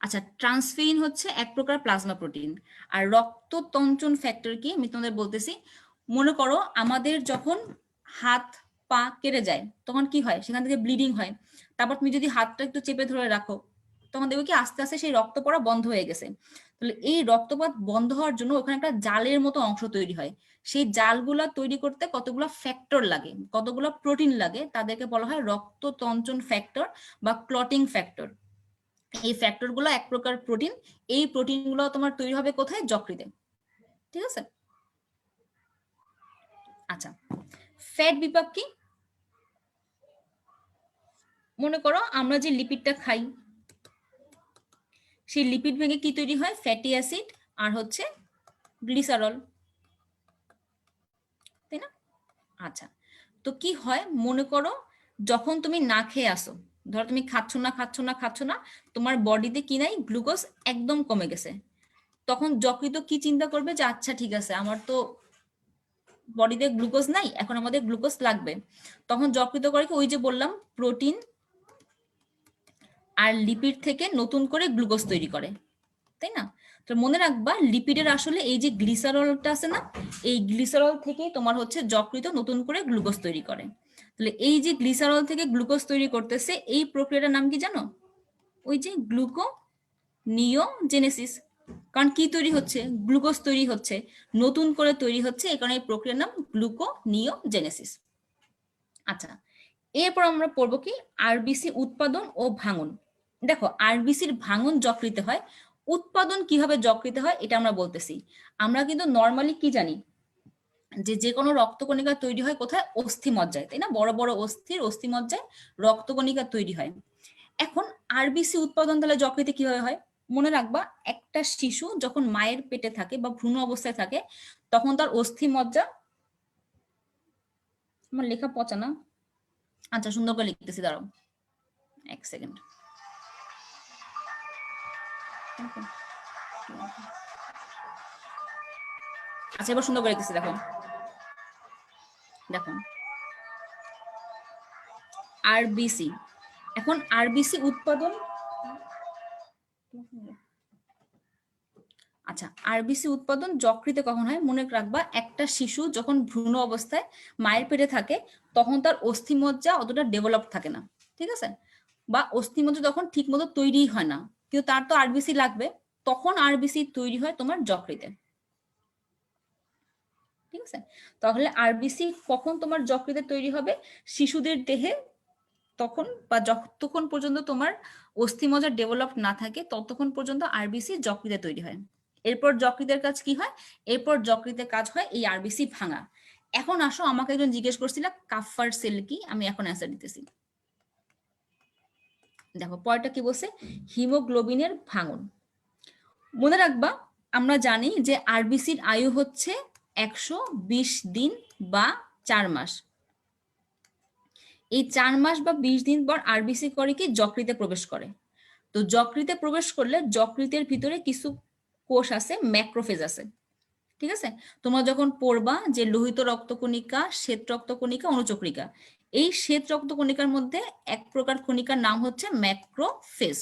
আচ্ছা, ট্রান্সফেরিন হচ্ছে এক প্রকার প্লাজমা প্রোটিন। আর রক্ততঞ্চন ফ্যাক্টর কি, আমি তোমাদের বলতেছি। মনে করো আমাদের যখন হাত পা কেটে যায়, তখন কি হয়, সেখান থেকে ব্লিডিং হয়। তারপর তুমি যদি হাতটা একটু চেপে ধরে রাখো, তখন দেখবে কি আস্তে আস্তে সেই রক্ত পড়া বন্ধ হয়ে গেছে। তাহলে এই রক্তপাত বন্ধ হওয়ার জন্য ওখানে একটা জালের মতো অংশ তৈরি হয়। সেই জালগুলা তৈরি করতে কতগুলো ফ্যাক্টর লাগে, কতগুলো প্রোটিন লাগে, তাদেরকে বলা হয় রক্ততঞ্চন ফ্যাক্টর বা ক্লটিং ফ্যাক্টর। এই ফ্যাক্টরগুলো এক প্রকার প্রোটিন। এই প্রোটিনগুলো তোমার তৈরি হবে কোথায়, যকৃতে। ঠিক আছে, আচ্ছা, ফ্যাট বিপাক কি, মনে করো আমরা যে লিপিডটা খাই, সেই লিপিড ভেঙে কি তৈরি হয়, ফ্যাটি অ্যাসিড আর হচ্ছে গ্লিসারল, তাই না? আচ্ছা, তো কি হয় মনে করো যখন তুমি না খেয়ে আসো, ধরো তুমি খাচ্ছ না, তোমার বডিতে কি নাই, গ্লুকোজ একদম কমে গেছে, তখন যকৃৎ কি চিন্তা করবে যে আচ্ছা ঠিক আছে আমার তো বডিতে গ্লুকোজ নাই, এখন আমাদের গ্লুকোজ লাগবে। তখন যকৃৎ করে কি, ওই যে বললাম প্রোটিন আর লিপিড থেকে নতুন করে গ্লুকোজ তৈরি করে, তাই না? তো মনে রাখবা লিপিডের আসলে এই যে গ্লিসারলটা আছে না, এই গ্লিসারল থেকেই তোমার হচ্ছে যকৃৎ নতুন করে গ্লুকোজ তৈরি করে। তাহলে এই যে গ্লিসারল থেকে গ্লুকোজ তৈরি করতেছে, এই প্রক্রিয়াটার নাম কি জানো? ওই যে গ্লুকোনিওজেনেসিস। কারণ কি তৈরি হচ্ছে, গ্লুকোজ তৈরি হচ্ছে, নতুন করে তৈরি হচ্ছে, এই কারণে এই প্রক্রিয়ার নাম গ্লুকোনিওজেনেসিস। আচ্ছা, এরপর আমরা পড়বো কি আরবিসি উৎপাদন ও ভাঙন। দেখো আরবিসির ভাঙন যকৃতে হয়, উৎপাদন কিভাবে যকৃতে হয় এটা আমরা বলতেছি। আমরা কিন্তু নর্মালি কি জানি যে যে কোনো রক্তকণিকা তৈরি হয় কোথায়, অস্থিমজ্জায়, তাই না? বড় বড় অস্থির অস্থিমজ্জায় রক্তকণিকা তৈরি হয়। এখন আরবিসি উৎপাদন তাহলে যকৃতে কিভাবে হয়? মনে রাখবা একটা শিশু যখন মায়ের পেটে থাকে বা ভ্রূণ অবস্থায় থাকে, তখন তার অস্থিমজ্জা, আমার লেখা পচা না, আচ্ছা সুন্দর করে লিখতেছি, দাঁড়াও এক সেকেন্ড। আচ্ছা এবার সুন্দর করে লিখতেছি, দেখো দেখো আরবিসি। এখন আরবিসি উৎপাদন, আচ্ছা আরবিসি উৎপাদন যকৃতে কখন হয়? মনে রাখবা একটা শিশু যখন ভ্রূণ অবস্থায় মায়ের পেটে থাকে, তখন তার অস্থিমজ্জা অতটা ডেভেলপ থাকে না, ঠিক আছে? বা অস্থিমজ্জা তখন ঠিক মতো তৈরি হয় না, কিন্তু তার তো আরবিসি লাগবে, তখন আরবিসি তৈরি হয় তোমার যকৃতে, ঠিক আছে? তাহলে আরবিসি কখন তোমার যকৃতে তৈরি হবে? শিশুদের দেহে তখন বা যতক্ষণ পর্যন্ত তোমার অস্থিমজ্জা ডেভেলপ না থাকে ততক্ষণ পর্যন্ত আরবিসি যকৃতে তৈরি হয়। এরপর যকৃতের কাজ কি হয়? এরপর যকৃতের কাজ হয় এই আরবিসি ভাঙা। এখন আসো, আমাকে একজন জিজ্ঞেস করছিল কাফার সেল কি, আমি এখন অ্যান্সার দিতেছি। দেখো পরেরটা কি বলছে, হিমোগ্লোবিনের ভাঙন। মনে রাখবা আমরা জানি যে আরবিসির আয়ু হচ্ছে 120 দিন বা 4 মাস। এই 4 মাস বা 20 দিন পর আরবিসি করে কি যকৃতে প্রবেশ করে। তো যকৃতে প্রবেশ করলে যকৃতের ভিতরে কিছু কোষ আছে, ম্যাক্রোফেজ আছে, ঠিক আছে? তোমরা যখন পড়বা যে লোহিত রক্তকণিকা, শ্বেত রক্তকণিকা, অনুচক্রিকা, এই শ্বেত রক্তকণিকার মধ্যে এক প্রকার কণিকার নাম হচ্ছে ম্যাক্রোফেজ।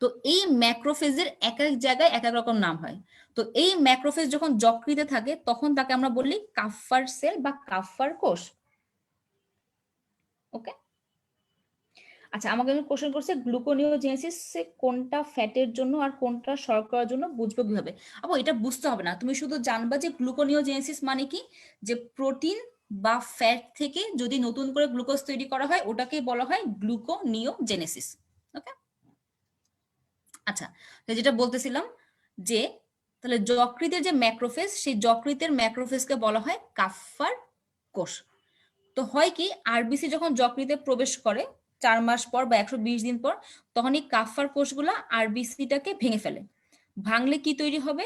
তো এই ম্যাক্রোফেজের এক এক জায়গায় এক এক রকম নাম হয়। তো এই ম্যাক্রোফেজ যখন যকৃতে থাকে তখন তাকে আমরা বলি কাফার সেল বা কাফার কোষ। ওকে, আচ্ছা আমাকে কোশ্চেন করছে গ্লুকোনিওজেনেসিস কোনটা ফ্যাটের জন্য আর কোনটা শর্করার জন্য, বুঝবো কিভাবে? আপু এটা বুঝতে হবে না, তুমি শুধু জানবা যে গ্লুকোনিওজেনেসিস মানে কি, যে প্রোটিন বা ফ্যাট থেকে যদি নতুন করে গ্লুকোজ তৈরি করা হয় ওটাকে বলা হয় গ্লুকোনিওজেনেসিস। ওকে, আচ্ছা যেটা বলতেছিলাম যে তাহলে যকৃতের যে ম্যাক্রোফেজ, সেই যকৃতের ম্যাক্রোফেজকে বলা হয় কাফার কোষ। তো হয় কি, আরবিসি যখন যকৃতে প্রবেশ করে 4 মাস পর বা 120 দিন পর, তখন এই কাফার কোষগুলা আরবিসিটাকে ভেঙে ফেলে। ভাঙলে কি তৈরি হবে?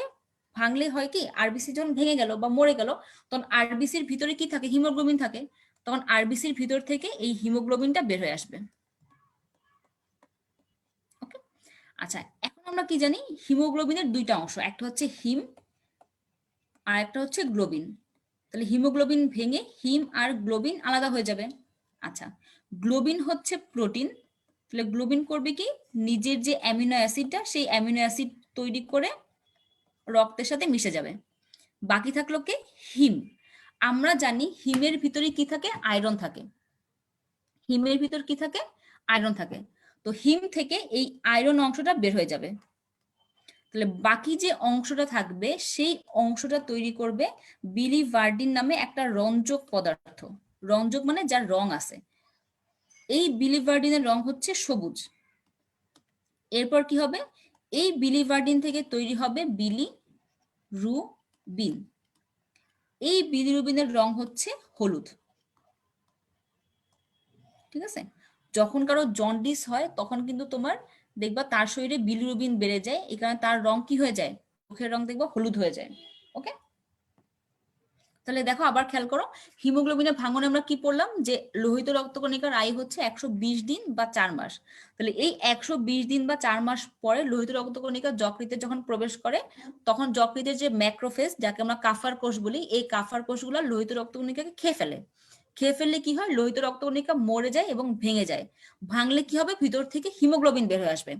ভাঙলে হয় কি, আরবিসি যখন ভেঙে গেল বা মরে গেল, তখন আরবিসির ভিতরে কি থাকে, হিমোগ্লোবিন থাকে, তখন আরবিসির ভিতর থেকে এই হিমোগ্লোবিনটা বের হয়ে আসবে। ওকে, আচ্ছা এখন আমরা কি জানি, হিমোগ্লোবিনের দুইটা অংশ, একটা হচ্ছে হিম আর একটা হচ্ছে গ্লোবিন। তাহলে হিমোগ্লোবিন ভেঙে হিম আর গ্লোবিন আলাদা হয়ে যাবে। আচ্ছা, গ্লোবিন হচ্ছে প্রোটিন, তাহলে গ্লোবিন করবে কি, নিজের যে অ্যামিনো অ্যাসিডটা সেই অ্যামিনো অ্যাসিড তৈরি করে রক্তের সাথে মিশে যাবে। বাকি থাকলো কে, হিম। আমরা জানি হিমের ভিতরে কি থাকে, আয়রন থাকে। হিমের ভিতর কি থাকে, আয়রন থাকে। তো হিম থেকে এই আয়রন অংশটা বের হয়ে যাবে। তাহলে বাকি যে অংশটা থাকবে সেই অংশটা তৈরি করবে বিলিভার্ডিন নামে একটা রঞ্জক পদার্থ। রঞ্জক মানে যার রং আছে। এই বিলিভার্ডিনের রং হচ্ছে সবুজ। এরপর কি হবে, এই বিলিভার্ডিন থেকে তৈরি হবে বিলিরুবিন। এই বিলিরুবিনের রং হচ্ছে হলুদ, ঠিক আছে? যখন কারো জন্ডিস হয় তখন কিন্তু তোমার দেখবা তার শরীরে বিলিরুবিন বেড়ে যায়, এই কারণে তার রং কি হয়ে যায়, চোখের রং দেখবা হলুদ হয়ে যায়। ওকে, তাহলে দেখো আবার খেয়াল করো, হিমোগ্লোবিনের ভাঙনে আমরা কি পড়লাম, যে লোহিত রক্তকণিকার আয়ু হচ্ছে 120 দিন বা 4 মাস। তাহলে এই 120 দিন বা 4 মাস পরে লোহিত রক্তকণিকা যকৃতে যখন প্রবেশ করে, তখন যকৃতের যে ম্যাক্রোফেজ, যাকে আমরা কাফার কোষ বলি, এই কাফার কোষগুলো লোহিত রক্তকণিকাকে খেয়ে ফেলে। খেয়ে ফেললে কি হয়, লোহিত রক্তকণিকা মরে যায় এবং ভেঙে যায়। ভাঙলে কি হবে, ভিতর থেকে হিমোগ্লোবিন বের হয়ে আসবে।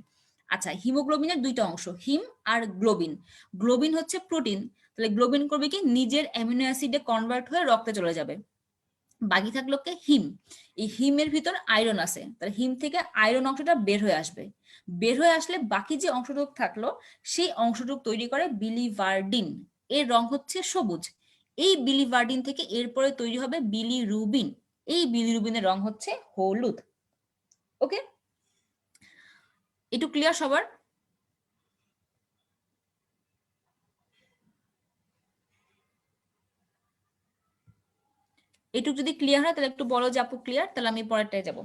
আচ্ছা, হিমোগ্লোবিনের দুইটা অংশ, হিম আর গ্লোবিন। গ্লোবিন হচ্ছে প্রোটিন, তাহলে গ্লোবিন করবে কি, নিজের অ্যামিনো অ্যাসিডে কনভার্ট হয়ে রক্তে চলে যাবে। বাকি থাকলো কে, হিম। এই হিমের ভিতর আয়রন আছে, তাহলে হিম থেকে আয়রন অংশটা বের হয়ে আসবে। বের হয়ে আসলে বাকি যে অংশটুক থাকলো, সেই অংশটুক তৈরি করে বিলিভার্ডিন। এর রং হচ্ছে সবুজ। এই বিলিভার্ডিন থেকে এরপরে তৈরি হবে বিলিরুবিন। এই বিলিরুবিনের রং হচ্ছে হলুদ। ওকে, একটু ক্লিয়ার সবার? এটুকু যদি ক্লিয়ার হয় তাহলে একটু বলো যে আপু ক্লিয়ার, তাহলে আমি পরেরটায় যাব।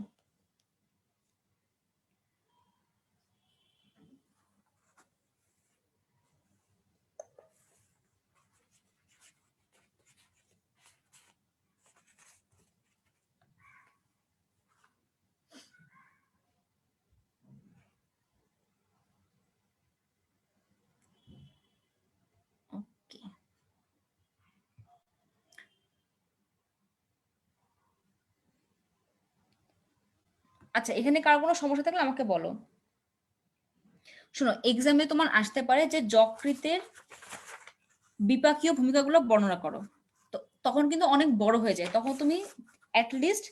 ওকে, আচ্ছা, এখানে কার কোনো সমস্যা থাকলে আমাকে বলো। শোনো, এক্সামে তোমার আসতে পারে যে যকৃতের বিপাকীয় ভূমিকাগুলো বর্ণনা করো, তো তখন কিন্তু অনেক বড় হয়ে যায়, তখন তুমি অ্যাটলিস্ট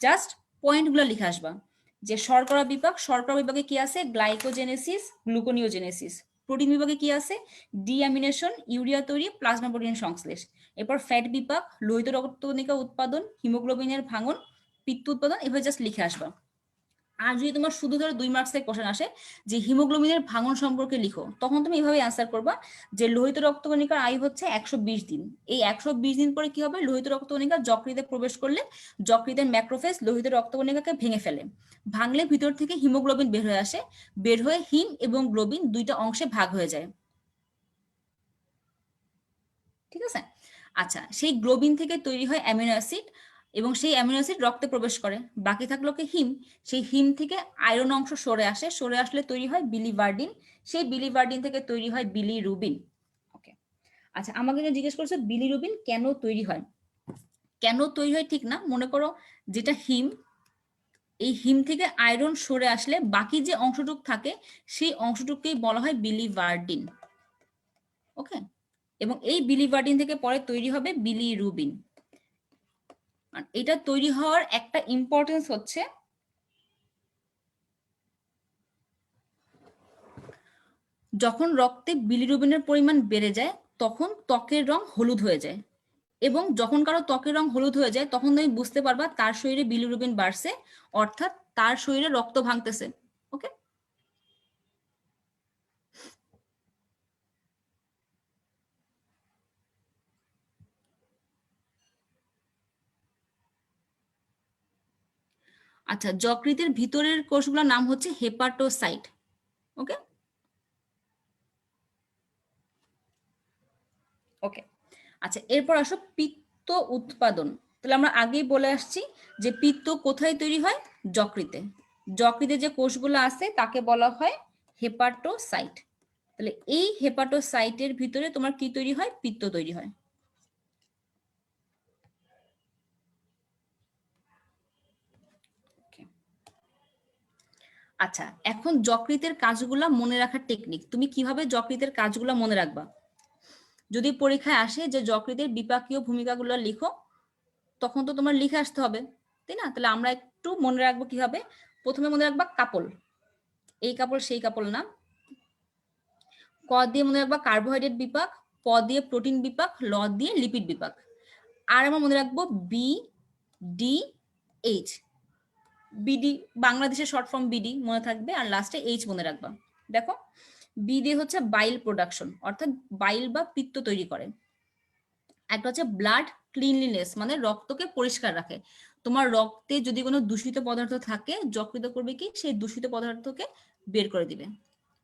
জাস্ট পয়েন্টগুলো লিখে আসবা। যে শর্করা বিপাক, শর্করা বিভাগে কি আছে, গ্লাইকোজেনেসিস, গ্লুকোনিওজেনেসিস। প্রোটিন বিভাগে কি আছে, ডিঅ্যামিনেশন, ইউরিয়া তৈরি, প্লাজমা প্রোটিন সংশ্লেষ। এরপর ফ্যাট বিপাক, লোহিত রক্তকণিকা উৎপাদন, হিমোগ্লোবিনের ভাঙন, পিত্ত উৎপাদন। এভাবে জাস্ট লিখে আসবা। আর যদি তোমার শুধু ধরো 2 মার্কসের কোশ্চেন আসে যে হিমোগ্লোবিনের ভাঙন সম্পর্কে লিখো, তখন তুমি এইভাবে অ্যান্সার করবা যে লোহিত রক্তকণিকার আয়ু হচ্ছে 120 দিন। এই 120 দিন পরে কি হবে, লোহিত রক্তকণিকা যকৃতে প্রবেশ করলে যকৃতের ম্যাক্রোফেজ লোহিত রক্তকণিকাকে ভেঙে ফেলে। ভাঙলে ভিতর থেকে হিমোগ্লোবিন বের হয়ে আসে, বের হয়ে হিম এবং গ্লোবিন দুইটা অংশে ভাগ হয়ে যায়। ঠিক আছে? আচ্ছা, সেই গ্লোবিন থেকে তৈরি হয় অ্যামিনো অ্যাসিড, এবং সেই অ্যামিনো অ্যাসিড রক্তে প্রবেশ করে। বাকি থাকলো কি, হিম। সেই হিম থেকে আয়রন অংশ সরে আসে, সরে আসলে তৈরি হয় বিলিভার্ডিন। সেই বিলিভার্ডিন থেকে তৈরি হয় বিলিরুবিন। ওকে, আচ্ছা, আমাকে যে জিজ্ঞেস করছে বিলিরুবিন কেন তৈরি হয়, কেন তৈরি হয় ঠিক না, মনে করো যেটা হিম, এই হিম থেকে আয়রন সরে আসলে বাকি যে অংশটুক থাকে, সেই অংশটুককেই বলা হয় বিলিভার্ডিন। ওকে, এবং এই বিলিভার্ডিন থেকে পরে তৈরি হবে বিলিরুবিন। এটা তৈরি হওয়ার একটা ইম্পর্টেন্স হচ্ছে, যখন রক্তে বিলিরুবিনের পরিমাণ বেড়ে যায় তখন ত্বকের রং হলুদ হয়ে যায়, এবং যখন কারো ত্বকের রং হলুদ হয়ে যায় তখন তুমি বুঝতে পারবা তার শরীরে বিলিরুবিন বাড়ছে, অর্থাৎ তার শরীরে রক্ত ভাঙতেছে। ওকে, আচ্ছা, যকৃতের ভিতরের কোষগুলোর নাম হচ্ছে হেপাটোসাইট। ওকে, ওকে, আচ্ছা, এরপর আসো পিত্ত উৎপাদন। তাহলে আমরা আগেই বলে আসছি যে পিত্ত কোথায় তৈরি হয়, যকৃতে। যকৃতে যে কোষগুলো আছে তাকে বলা হয় হেপাটোসাইট। তাহলে এই হেপাটোসাইটের ভিতরে তোমার কি তৈরি হয়, পিত্ত তৈরি হয়। আচ্ছা, এখন যকৃতের কাজগুলা মনে রাখার টেকনিক, তুমি কিভাবে যকৃতের কাজগুলা মনে রাখবা। যদি পরীক্ষায় আসে যে যকৃতের বিপাকীয় ভূমিকাগুলো লিখো, তখন তো তোমার লিখে আসতে হবে, তাই না? তাহলে আমরা একটু মনে রাখবো কিভাবে। প্রথমে মনে রাখবা কাপল, এই কাপল সেই কাপল না। ক দিয়ে মনে রাখবা কার্বোহাইড্রেট বিপাক, প দিয়ে প্রোটিন বিপাক, ল দিয়ে লিপিড বিপাক। আর আমরা মনে রাখবো বি ডি এইচ। বিডি বাংলাদেশের শর্ট ফর্ম বিডি মনে থাকবে, আর লাস্টে এইচ মনে রাখবা। দেখো, বি দিয়ে হচ্ছে বাইল প্রোডাকশন, অর্থাৎ বাইল বা পিত্ত তৈরি করে। একটা হচ্ছে ব্লাড ক্লিনলিনেস, মানে রক্তকে পরিষ্কার রাখে। তোমার রক্তে যদি কোনো দূষিত পদার্থ থাকে, যকৃত করবে কি, সেই দূষিত পদার্থকে বের করে দিবে।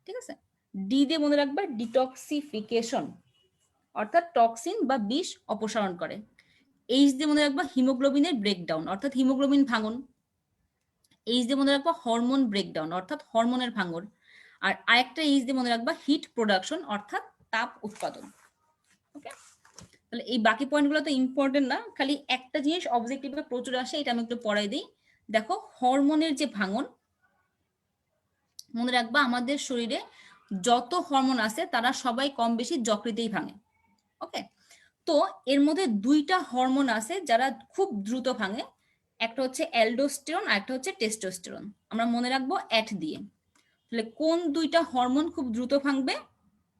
ঠিক আছে? ডি দিয়ে মনে রাখবা ডিটক্সিফিকেশন, অর্থাৎ টক্সিন বা বিষ অপসারণ করে। এইচ দিয়ে মনে রাখবা হিমোগ্লোবিনের ব্রেকডাউন অর্থাৎ হিমোগ্লোবিন ভাঙন। এইচ দিয়ে মনে রাখবা হরমোন ব্রেকডাউন অর্থাৎ হরমোনের ভাঙন। আর আরেকটা এইচ দিয়ে মনে রাখবা হিট প্রোডাকশন অর্থাৎ তাপ উৎপাদন। ওকে, তাহলে এই বাকি পয়েন্টগুলো তো ইম্পর্টেন্ট না, খালি একটা জিনিস অবজেক্টিভে প্রচুর আসে, এটা আমি একটু পড়াই দিই। দেখো, হরমোনের যে ভাঙন, মনে রাখবা আমাদের শরীরে যত হরমোন আছে তারা সবাই কম বেশি যকৃতেই ভাঙে। ওকে, তো এর মধ্যে দুইটা হরমোন আছে যারা খুব দ্রুত ভাঙে, একটা হচ্ছে অ্যালডোস্টেরন আর একটা হচ্ছে টেস্টোস্টেরন। আমরা মনে রাখবো অ্যাট দিয়ে। তাহলে কোন দুইটা হরমোন খুব দ্রুত ভাঙবে?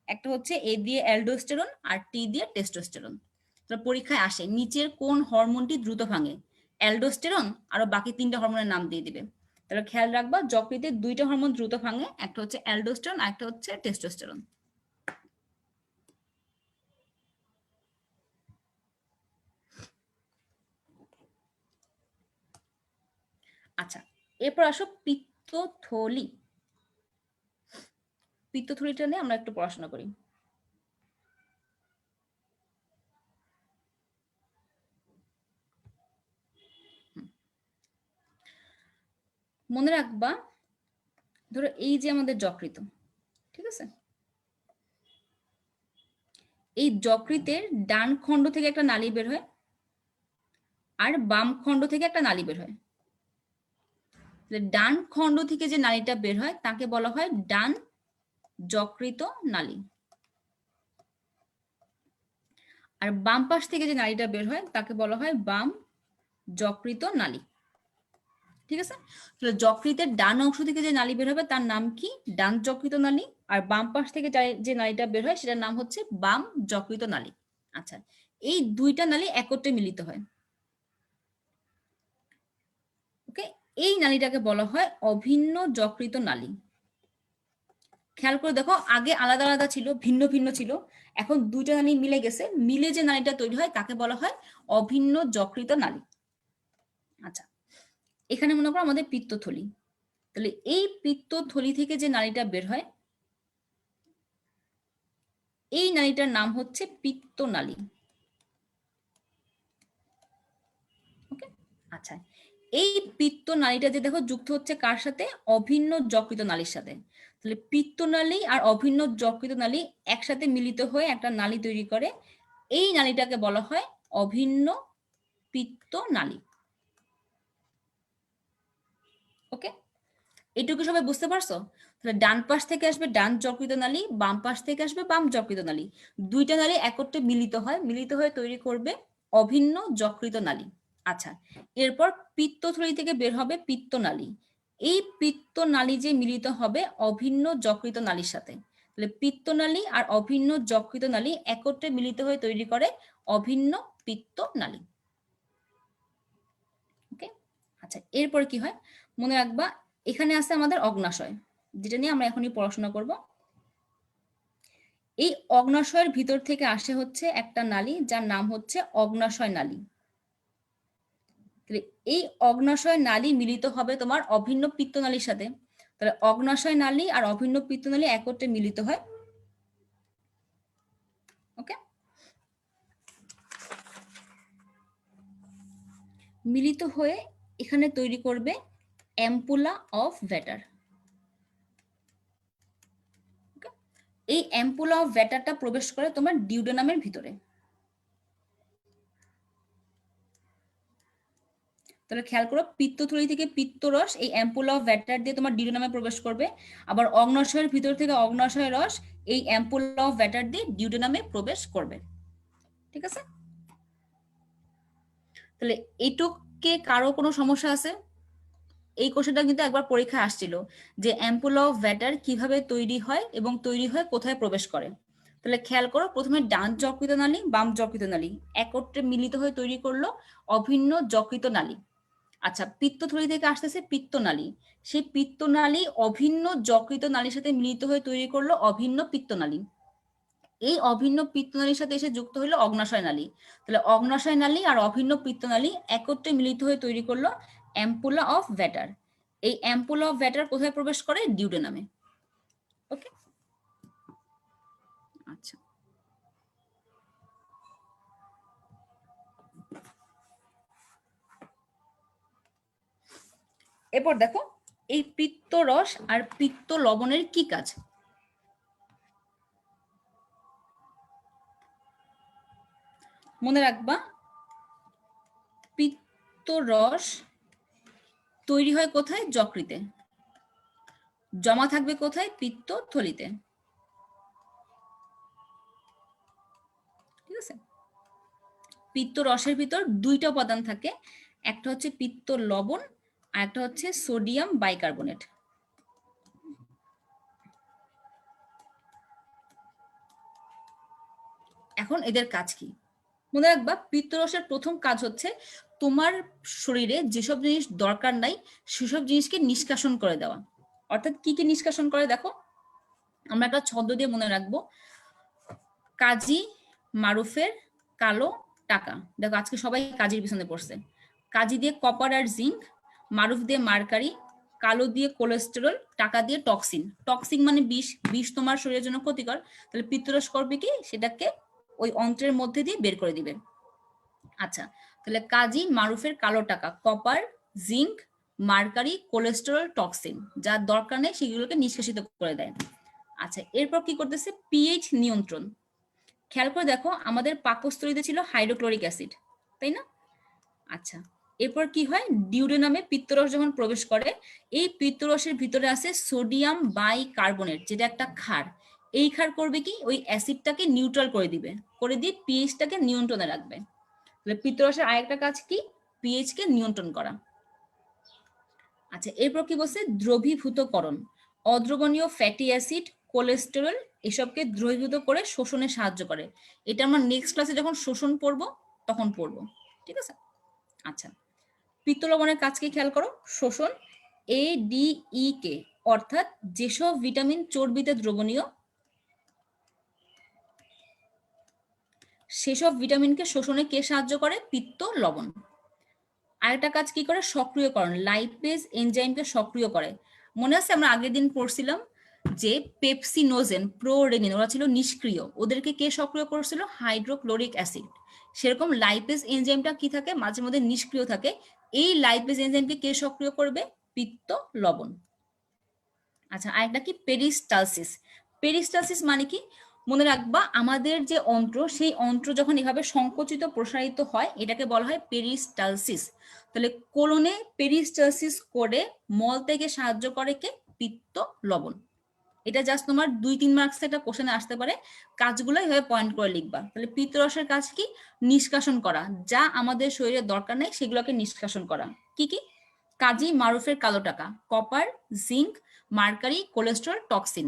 একটা হচ্ছে এ দিয়ে অ্যালডোস্টেরন আর টি দিয়ে টেস্টোস্টেরন। পরীক্ষায় আসে নিচের কোন হরমোনটি দ্রুত ভাঙে, অ্যালডোস্টেরন আরো বাকি তিনটা হরমোনের নাম দিয়ে দিবে। তাহলে খেয়াল রাখবা যকৃতে দুইটা হরমোন দ্রুত ভাঙে, একটা হচ্ছে অ্যালডোস্টেরন আর একটা হচ্ছে টেস্টোস্টেরন। আচ্ছা, এরপর আসো পিত্তথলি। পিত্তথলিটা নিয়ে আমরা একটু পড়াশোনা করি। মনে রাখবা, ধরো এই যে আমাদের যকৃত, ঠিক আছে, এই যকৃতের ডান খণ্ড থেকে একটা নালী বের হয় আর বাম খণ্ড থেকে একটা নালী বের হয়। ডান খণ্ড থেকে যে নালীটা বের হয় তাকে বলা হয় ডান যকৃত নালী, আর বাম পাশ থেকে যে নালীটা বের হয় তাকে বলা হয় বাম যকৃত নালী। ঠিক আছে, তাহলে যকৃতের ডান অংশ থেকে যে নালী বের হবে তার নাম কি? ডান যকৃত নালী। আর বাম পাশ থেকে যে নালীটা বের হয় সেটার নাম হচ্ছে বাম যকৃত নালী। আচ্ছা, এই দুইটা নালী একত্রে মিলিত হয়। ওকে, এই নালীটাকে বলা হয় অভিন্ন যকৃত নালী। খেয়াল করে দেখো, আগে আলাদা আলাদা ছিল, ভিন্ন ভিন্ন ছিল, এখন দুইটা নালী মিলে গেছে, মিলে যে নালীটা তৈরি হয় তাকে বলা হয় অভিন্ন যকৃত নালী। আচ্ছা, এখানে মনে করো আমাদের পিত্তথলি, তাহলে এই পিত্তথলি থেকে যে নালীটা বের হয় এই নালীটার নাম হচ্ছে পিত্তনালী। ওকে, আচ্ছা, এই পিত্তনালীটা যে দেখো যুক্ত হচ্ছে কার সাথে? অভিন্ন যকৃত নালীর সাথে। তাহলে পিত্তনালী আর অভিন্ন যকৃত নালী একসাথে মিলিত হয়ে একটা নালী তৈরি করে, এই নালীটাকে বলা হয় অভিন্ন পিত্তনালী। ওকে, এটুকু সবাই বুঝতে পারছো? তাহলে ডান পাশ থেকে আসবে ডান যকৃত নালী, বাম পাশ থেকে আসবে বাম যকৃত নালী, দুইটা নালী একত্রে মিলিত হয়, মিলিত হয়ে তৈরি করবে অভিন্ন যকৃত নালী। আচ্ছা, এরপর পিত্তথলি থেকে বের হবে পিত্তনালী, এই পিত্তনালী যে মিলিত হবে অভিন্ন যকৃত নালীর সাথে, তাহলে পিত্তনালী আর অভিন্ন যকৃত নালী একত্রে মিলিত হয়ে তৈরি করে অভিন্ন পিত্তনালী। ওকে, আচ্ছা, এরপর কি হয় মনে রাখবা, এখানে আছে আমাদের অগ্নাশয়, যেটা নিয়ে আমরা এখনই পড়াশোনা করব। এই অগ্নাশয়ের ভিতর থেকে আসে হচ্ছে একটা নালী যার নাম হচ্ছে অগ্নাশয় নালী। এই অগ্নাশয় নালী মিলিত হবে তোমার অভিন্ন পিত্তনালীর সাথে, তাহলে অগ্নাশয় নালী আর অভিন্ন পিত্তনালী একত্রে মিলিত হয়। ওকে, মিলিত হয়ে এখানে তৈরি করবে অ্যাম্পুলা অফ ভ্যাটার। এই অ্যাম্পুলা অফ ভ্যাটারটা প্রবেশ করে তোমার ডিউডেনামের ভিতরে। তাহলে খেয়াল করো, পিত্তথলি থেকে পিত্তরস এই অ্যাম্পুলা অফ ভ্যাটার দিয়ে তোমার ডিউডেনামে প্রবেশ করবে, আবার অগ্নাশয়ের ভিতর থেকে অগ্নাশয় রস এই অ্যাম্পুলা অফ ভ্যাটার দিয়ে ডিউডেনামে প্রবেশ করবে। ঠিক আছে, তাহলে এইটুকে কারো কোনো সমস্যা আছে? এই কোশ্চেনটা কিন্তু একবার পরীক্ষায় আসছিল যে অ্যাম্পুলা অফ ভ্যাটার কিভাবে তৈরি হয় এবং তৈরি হয়ে কোথায় প্রবেশ করে। তাহলে খেয়াল করো, প্রথমে ডান যকৃত নালী বাম যকৃত নালী একত্রে মিলিত হয়ে তৈরি করলো অভিন্ন যকৃত নালী। আচ্ছা, পিত্তথলি থেকে আসতেছে পিত্তনালী, সেই পিত্তনালী অভিন্ন যকৃত নালীর সাথে মিলিত হয়ে তৈরি করলো অভিন্ন পিত্তনালী। এই অভিন্ন পিত্তনালীর সাথে এসে যুক্ত হলো অগ্নাশয় নালী, তাহলে অগ্নাশয় নালী আর অভিন্ন পিত্তনালী একত্রে মিলিত হয়ে তৈরি করলো অ্যাম্পুলা অফ ভ্যাটার। এই অ্যাম্পুলা অফ ভ্যাটার কোথায় প্রবেশ করে? ডিউডেনামে। ওকে, আচ্ছা, এরপর দেখো এই পিত্তরস আর পিত্ত লবণের কি কাজ। মনে রাখবা পিত্তরস তৈরি হয় কোথায়? যকৃতে। জমা থাকবে কোথায়? পিত্ত থলিতে। ঠিক আছে। পিত্ত রসের ভিতর দুইটা উপাদান থাকে, একটা হচ্ছে পিত্ত লবণ আর একটা হচ্ছে সোডিয়াম বাইকার্বনেট। এখন এদের কাজ কি মনে রাখবা। পিত্তরসের প্রথম কাজ হচ্ছে তোমার শরীরে যেসব জিনিস দরকার নাই সেসব জিনিসকে নিষ্কাশন করে দেওয়া। অর্থাৎ কি কি নিষ্কাশন করে দেখো, আমরা একটা ছন্দ দিয়ে মনে রাখবো, কাজী মারুফের কালো টাকা। দেখো আজকে সবাই কাজীর পিছনে পড়ছে। কাজী দিয়ে কপার আর জিঙ্ক, মারুফ দিয়ে মার্কারি, কালো দিয়ে কোলেস্টেরল, টাকা দিয়ে টক্সিন। টক্সিন মানে বিষ, বিষ তোমার শরীরের জন্য ক্ষতিকর। তাহলে পিত্তরস করবে কি, সেটাকে ওই অন্ত্রের মধ্যে দিয়ে বের করে দিবে। আচ্ছা, তাহলে কাজী মারুফের কালো টাকা, copper, zinc, mercury, cholesterol, toxin, যা দরকার নেই সেগুলোকে নিষ্কাশিত করে দেয়। আচ্ছা, এরপর কি করতেছে? পিএইচ নিয়ন্ত্রণ। খেয়াল করে দেখো আমাদের পাকস্থলীতে ছিল হাইড্রোক্লোরিক অ্যাসিড, তাই না? আচ্ছা, এরপর কি হয়? ডিউডেনামে পিত্তরস যখন প্রবেশ করে, এই পিত্তরসের ভিতরে আছে সোডিয়াম বাইকার্বনেট, যেটা একটা ক্ষার। এই ক্ষার করবে কি, ওই অ্যাসিডটাকে নিউট্রাল করে দিবে, করে দিয়ে পিএইচটাকে নিয়ন্ত্রণে রাখবে। তাহলে পিত্তরসের আরেকটা কাজ কি? পিএইচ কে নিয়ন্ত্রণ করা। আচ্ছা, এরপর কি বলছে? দ্রবীভূতকরণ। অদ্রবণীয় ফ্যাটি অ্যাসিড, কোলেস্টেরল এসবকে দ্রবীভূত করে শোষণে সাহায্য করে। এটা আমরা নেক্সট ক্লাসে যখন শোষণ পড়বো তখন পড়বো। ঠিক আছে। আচ্ছা, পিত্ত লবণের কাজকে খেয়াল করো। শোষণ। ADE কে, অর্থাৎ যেসব ভিটামিন চর্বিতে দ্রবণীয় সেসব ভিটামিনকে শোষণে কে সাহায্য করে? পিত্ত লবণ। আরেকটা কাজ কি করে? সক্রিয়করণ। লাইপেজ এনজাইমকে সক্রিয় করে। মনে আছে আমরা আগের দিন পড়ছিলাম যে পেপসিনোজেন, প্রোরেনিন ওরা ছিল নিষ্ক্রিয়, ওদেরকে কে সক্রিয় করছিল? Hydrochloric acid. সেরকম লাইপেজ এনজাইমটা কি থাকে? মাঝে মধ্যে নিষ্ক্রিয় থাকে। এই লাইপেজ এনজাইমকে কে সক্রিয় করবে? পিত্ত লবণ। আচ্ছা, আরেকটা কি? পেরিস্টালসিস। পেরিস্টালসিস মানে কি? মনে রাখবা আমাদের যে অন্ত্র, সেই অন্ত্র যখন এভাবে সংকুচিত প্রসারিত হয় এটাকে বলা হয় পেরিস্টালসিস। তাহলে কোলনে পেরিস্টালসিস করে মল থেকে সাহায্য করে কে? পিত্ত লবণ। এটা জাস্ট তোমার 2-3 মার্কস একটা কোশ্চেনে আসতে পারে, কাজগুলো এভাবে পয়েন্ট করে লিখবা। তাহলে পিত্তরসের কাজ কি? নিষ্কাশন করা, যা আমাদের শরীরে দরকার নেই সেগুলোকে নিষ্কাশন করা। কি কি? কাজী মারুফের কালো টাকা, copper, zinc, mercury, cholesterol, toxin.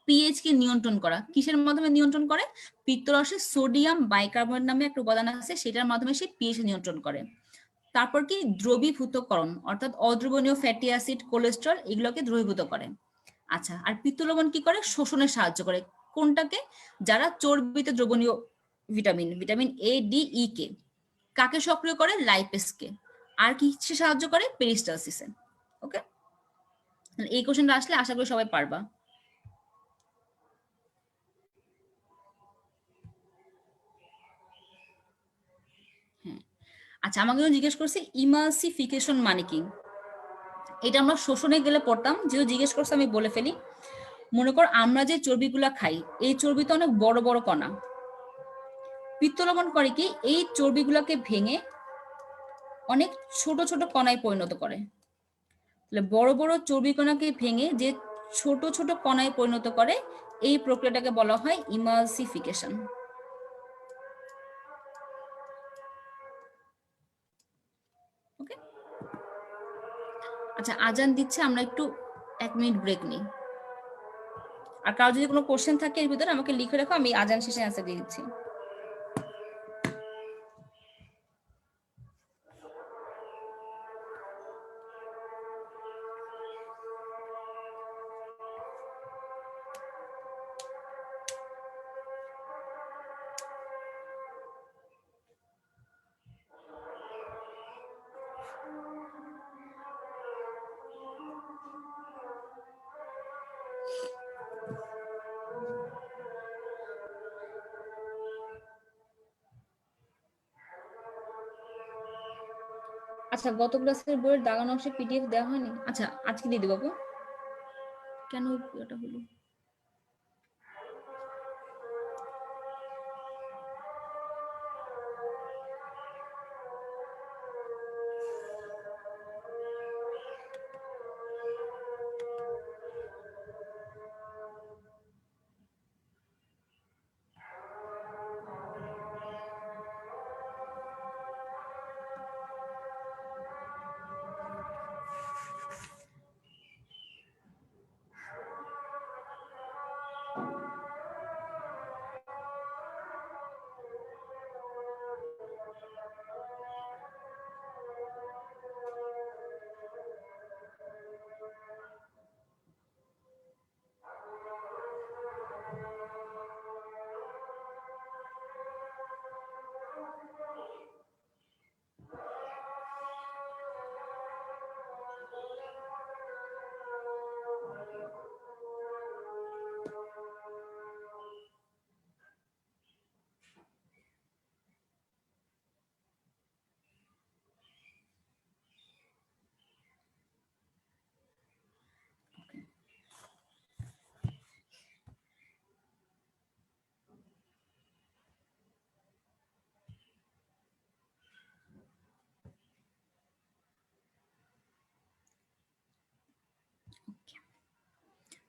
PH কে নিয়ন্ত্রণ করা, কিসের মাধ্যমে নিয়ন্ত্রণ করে? পিত্তরসে সোডিয়াম বাইকার্বনেট নামে একটা উপাদান আছে, সেটার মাধ্যমে সে পিএইচ নিয়ন্ত্রণ করে। তারপর কি? দ্রবীভূতকরণ, অর্থাৎ অদ্রবণীয় ফ্যাটি অ্যাসিড, কোলেস্টেরল এগুলোকে দ্রবীভূত করে। আচ্ছা, আর পিত্ত লবণ কি করে? শোষণে সাহায্য করে। কোনটাকে? যারা চর্বিতে দ্রবণীয় ভিটামিন, ভিটামিন ADE কে। কাকে সক্রিয় করে? লাইপেসকে। আর কিসে সাহায্য করে? পেরিস্টালসিসে। ওকে, এই কোশ্চেনটা আসলে আশা করি সবাই পারবা। হ্যাঁ, আচ্ছা, আমাকে জিজ্ঞেস করছে ইমালসিফিকেশন মানে কি। এটা আমরা শোষণে গেলে পড়তাম, যেহেতু জিজ্ঞেস করছে আমি বলে ফেলি। মনে কর আমরা যে চর্বিগুলা খাই, এই চর্বিতে অনেক বড় বড় কণা। পিত্ত লবণ করে কি? এই চর্বিগুলোকে ভেঙে অনেক ছোট ছোট কণায় পরিণত করে। তাহলে বড় বড় চর্বি কণাকে ভেঙে যে ছোট ছোট কণায় পরিণত করে, এই প্রক্রিয়াটাকে বলা হয় ইমালসিফিকেশন। ওকে, আচ্ছা, আজান দিচ্ছে, আমরা একটু 1 মিনিট ব্রেক নিই। আর কারো যদি কোনো কোশ্চেন থাকে এর ভিতরে আমাকে লিখে রাখো, আমি আজান শেষে অ্যান্সার দিয়ে দিচ্ছি। আচ্ছা, গত ক্লাসের বইয়ের দাগানো অংশে পিডিএফ দেওয়া হয়নি। আচ্ছা, আজকে দিয়ে দেবো। কেন এটা হলো?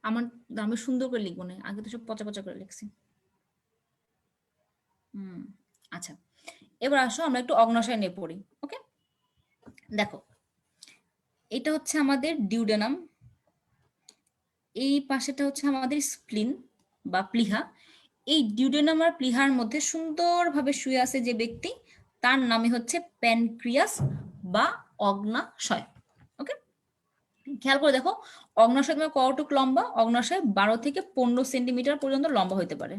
আমার আমি সুন্দর করে লিখবো না, আগে তো সব পচা পচা করে লিখছি। আচ্ছা, এবার আসো আমরা একটু অগ্ন্যাশয় নিয়ে পড়ি। ওকে, দেখো এটা হচ্ছে আমাদের ডিউডেনাম, এই পাশেটা হচ্ছে আমাদের স্প্লিন বা প্লিহা। এই ডিউডেনাম আর প্লিহার মধ্যে সুন্দরভাবে শুয়ে আছে যে ব্যক্তি, তার নামে হচ্ছে প্যানক্রিয়াস বা অগ্ন্যাশয়। ওকে, খেয়াল করে দেখো, অগ্ন্যাশয় তোমার কতটুক লম্বা? অগ্ন্যাশয় 12 থেকে 15 সেন্টিমিটার পর্যন্ত লম্বা হতে পারে।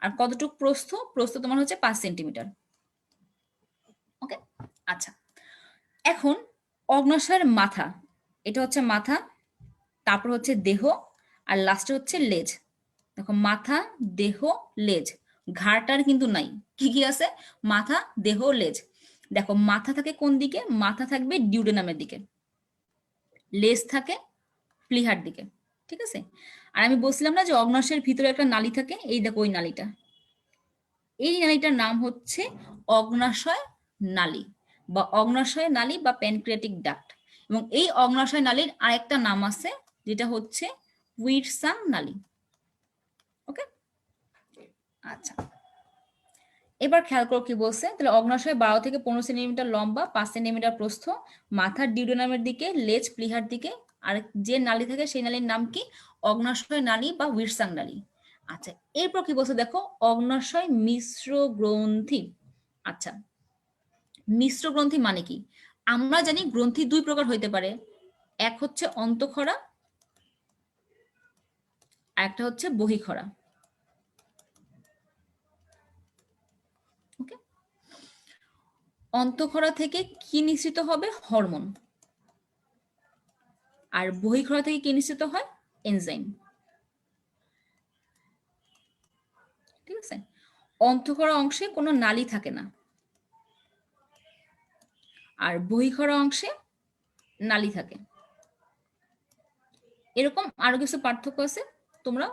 আর কতটুক প্রস্থ? প্রস্থ তোমার হচ্ছে 5 সেন্টিমিটার। ওকে, আচ্ছা, এখন অগ্ন্যাশয়ের মাথা, এটা হচ্ছে মাথা, তারপর হচ্ছে দেহ, আর লাস্টে হচ্ছে লেজ। দেখো মাথা, দেহ, লেজ, ঘাড়টার কিন্তু নাই। কি কি আছে? মাথা, দেহ, লেজ। দেখো মাথা থাকে কোন দিকে? মাথা থাকবে ডিউডেনামের দিকে, লেজ থাকে প্লিহার দিকে। ঠিক আছে, আর আমি বলছিলাম না যে অগ্ন্যাশয়ের ভিতরে একটা নালী থাকে, এই দেখো ওই নালীটা, এই নালীটার নাম হচ্ছে অগ্ন্যাশয় নালী বা অগ্ন্যাশয় নালী বা প্যানক্রিয়াটিক ডাক্ট। এবং এই অগ্ন্যাশয় নালীর আরেকটা নাম আছে, যেটা হচ্ছে উইটসাং নালী। ওকে, আচ্ছা, এবার খেয়াল করো কি বলছে। তাহলে অগ্ন্যাশয় 12 থেকে 15 সেন্টিমিটার লম্বা, 5 সেন্টিমিটার প্রস্থ, মাথার ডিউডেনামের দিকে, লেজ প্লিহার দিকে, আর যে নালী থাকে সেই নালীর নাম কি? অগ্ন্যাশয় নালী বা উইটসাং নালী। আচ্ছা, এরপর কি বলছে দেখো, অগ্ন্যাশয় মিশ্র গ্রন্থি। আচ্ছা, মিশ্র গ্রন্থি মানে কি? আমরা জানি গ্রন্থি দুই প্রকার হইতে পারে, এক হচ্ছে অন্তঃক্ষরা, আর একটা হচ্ছে বহিঃক্ষরা। ওকে, অন্তঃক্ষরা থেকে কি নিঃসৃত হবে? হরমোন। আর বহিঃক্ষরা থেকে কি নিঃসৃত হয়? এনজাইম। ঠিক আছে, অন্তঃক্ষরা অংশে কোনো নালী থাকে না, আর বহিঃক্ষরা অংশে নালী থাকে। এরকম আরো কিছু পার্থক্য আছে, তোমরা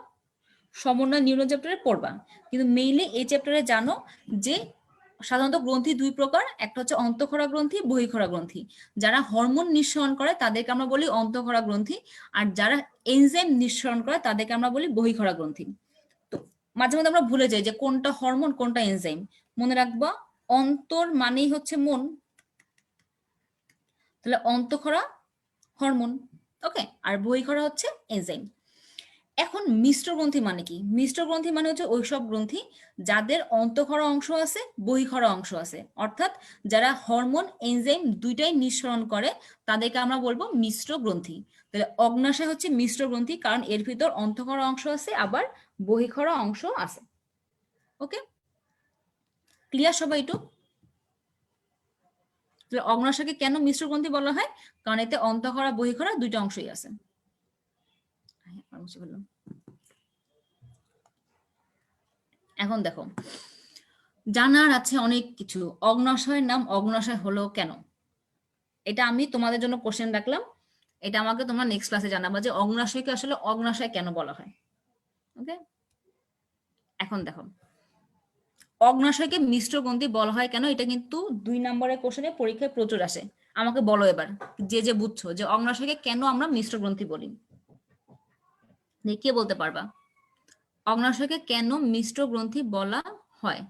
সমন্বয় নিউরন চ্যাপ্টারে পড়বা, কিন্তু মেইনলি এই চ্যাপ্টারে জানো যে সাধারণত গ্রন্থি দুই প্রকার, একটা হচ্ছে অন্তঃক্ষরা গ্রন্থি, বহিঃক্ষরা গ্রন্থি। যারা হরমোন নিঃসরণ করে তাদেরকে আমরা বলি অন্তঃক্ষরা গ্রন্থি, আর যারা এনজাইম নিঃসরণ করে তাদেরকে আমরা বলি বহিঃক্ষরা গ্রন্থি। তো মাঝে মাঝে আমরা ভুলে যাই যে কোনটা হরমোন কোনটা এনজাইম। মনে রাখবা, অন্তর মানেই হচ্ছে মন, তাহলে অন্তঃক্ষরা হরমোন, ওকে, আর বহিঃক্ষরা হচ্ছে এনজাইম। এখন মিশ্র গ্রন্থি মানে কি? মিশ্র গ্রন্থি মানে হচ্ছে ওইসব গ্রন্থি যাদের অন্তঃক্ষরা অংশ আছে, বহিঃক্ষরা অংশ আছে, অর্থাৎ যারা হরমোন এনজাইম দুইটাই নিঃসরণ করে, তাদেরকে আমরা বলবো মিশ্র গ্রন্থি। তাহলে অগ্ন্যাশয় হচ্ছে মিশ্র গ্রন্থি, কারণ এর ভিতর অন্তঃক্ষরা অংশ আছে আবার বহিঃক্ষরা অংশ আছে। ওকে, ক্লিয়ার সবাই? একটু অগ্ন্যাশয়কে কেন মিশ্র গ্রন্থি বলা হয়? কারণ এতে অন্তঃক্ষরা বহিঃক্ষরা দুইটা অংশই আছে। এখন দেখো, জানার আছে অনেক কিছু। অগ্ন্যাশয়ের নাম অগ্ন্যাশয় হলো কেন? এটা আমি তোমাদের জন্য কোশ্চেন রাখলাম, এটা আমাকে তোমরা নেক্সট ক্লাসে জানাবা যে অগ্নাশয়কে আসলে অগ্নাশয় কেন বলা হয়। ওকে, এখন দেখো অগ্নাশয়কে মিশ্র গ্রন্থি বলা হয় কেন, এটা কিন্তু 2 নম্বরের কোশ্চেনে পরীক্ষায় প্রচুর আসে। আমাকে বলো এবার যে যে বুঝছো যে অগ্নাশয়কে কেন আমরা মিশ্র গ্রন্থি বলি, কে বলতে পারবা অগ্নাশয়কে কেন মিশ্র গ্রন্থি বলা হয়?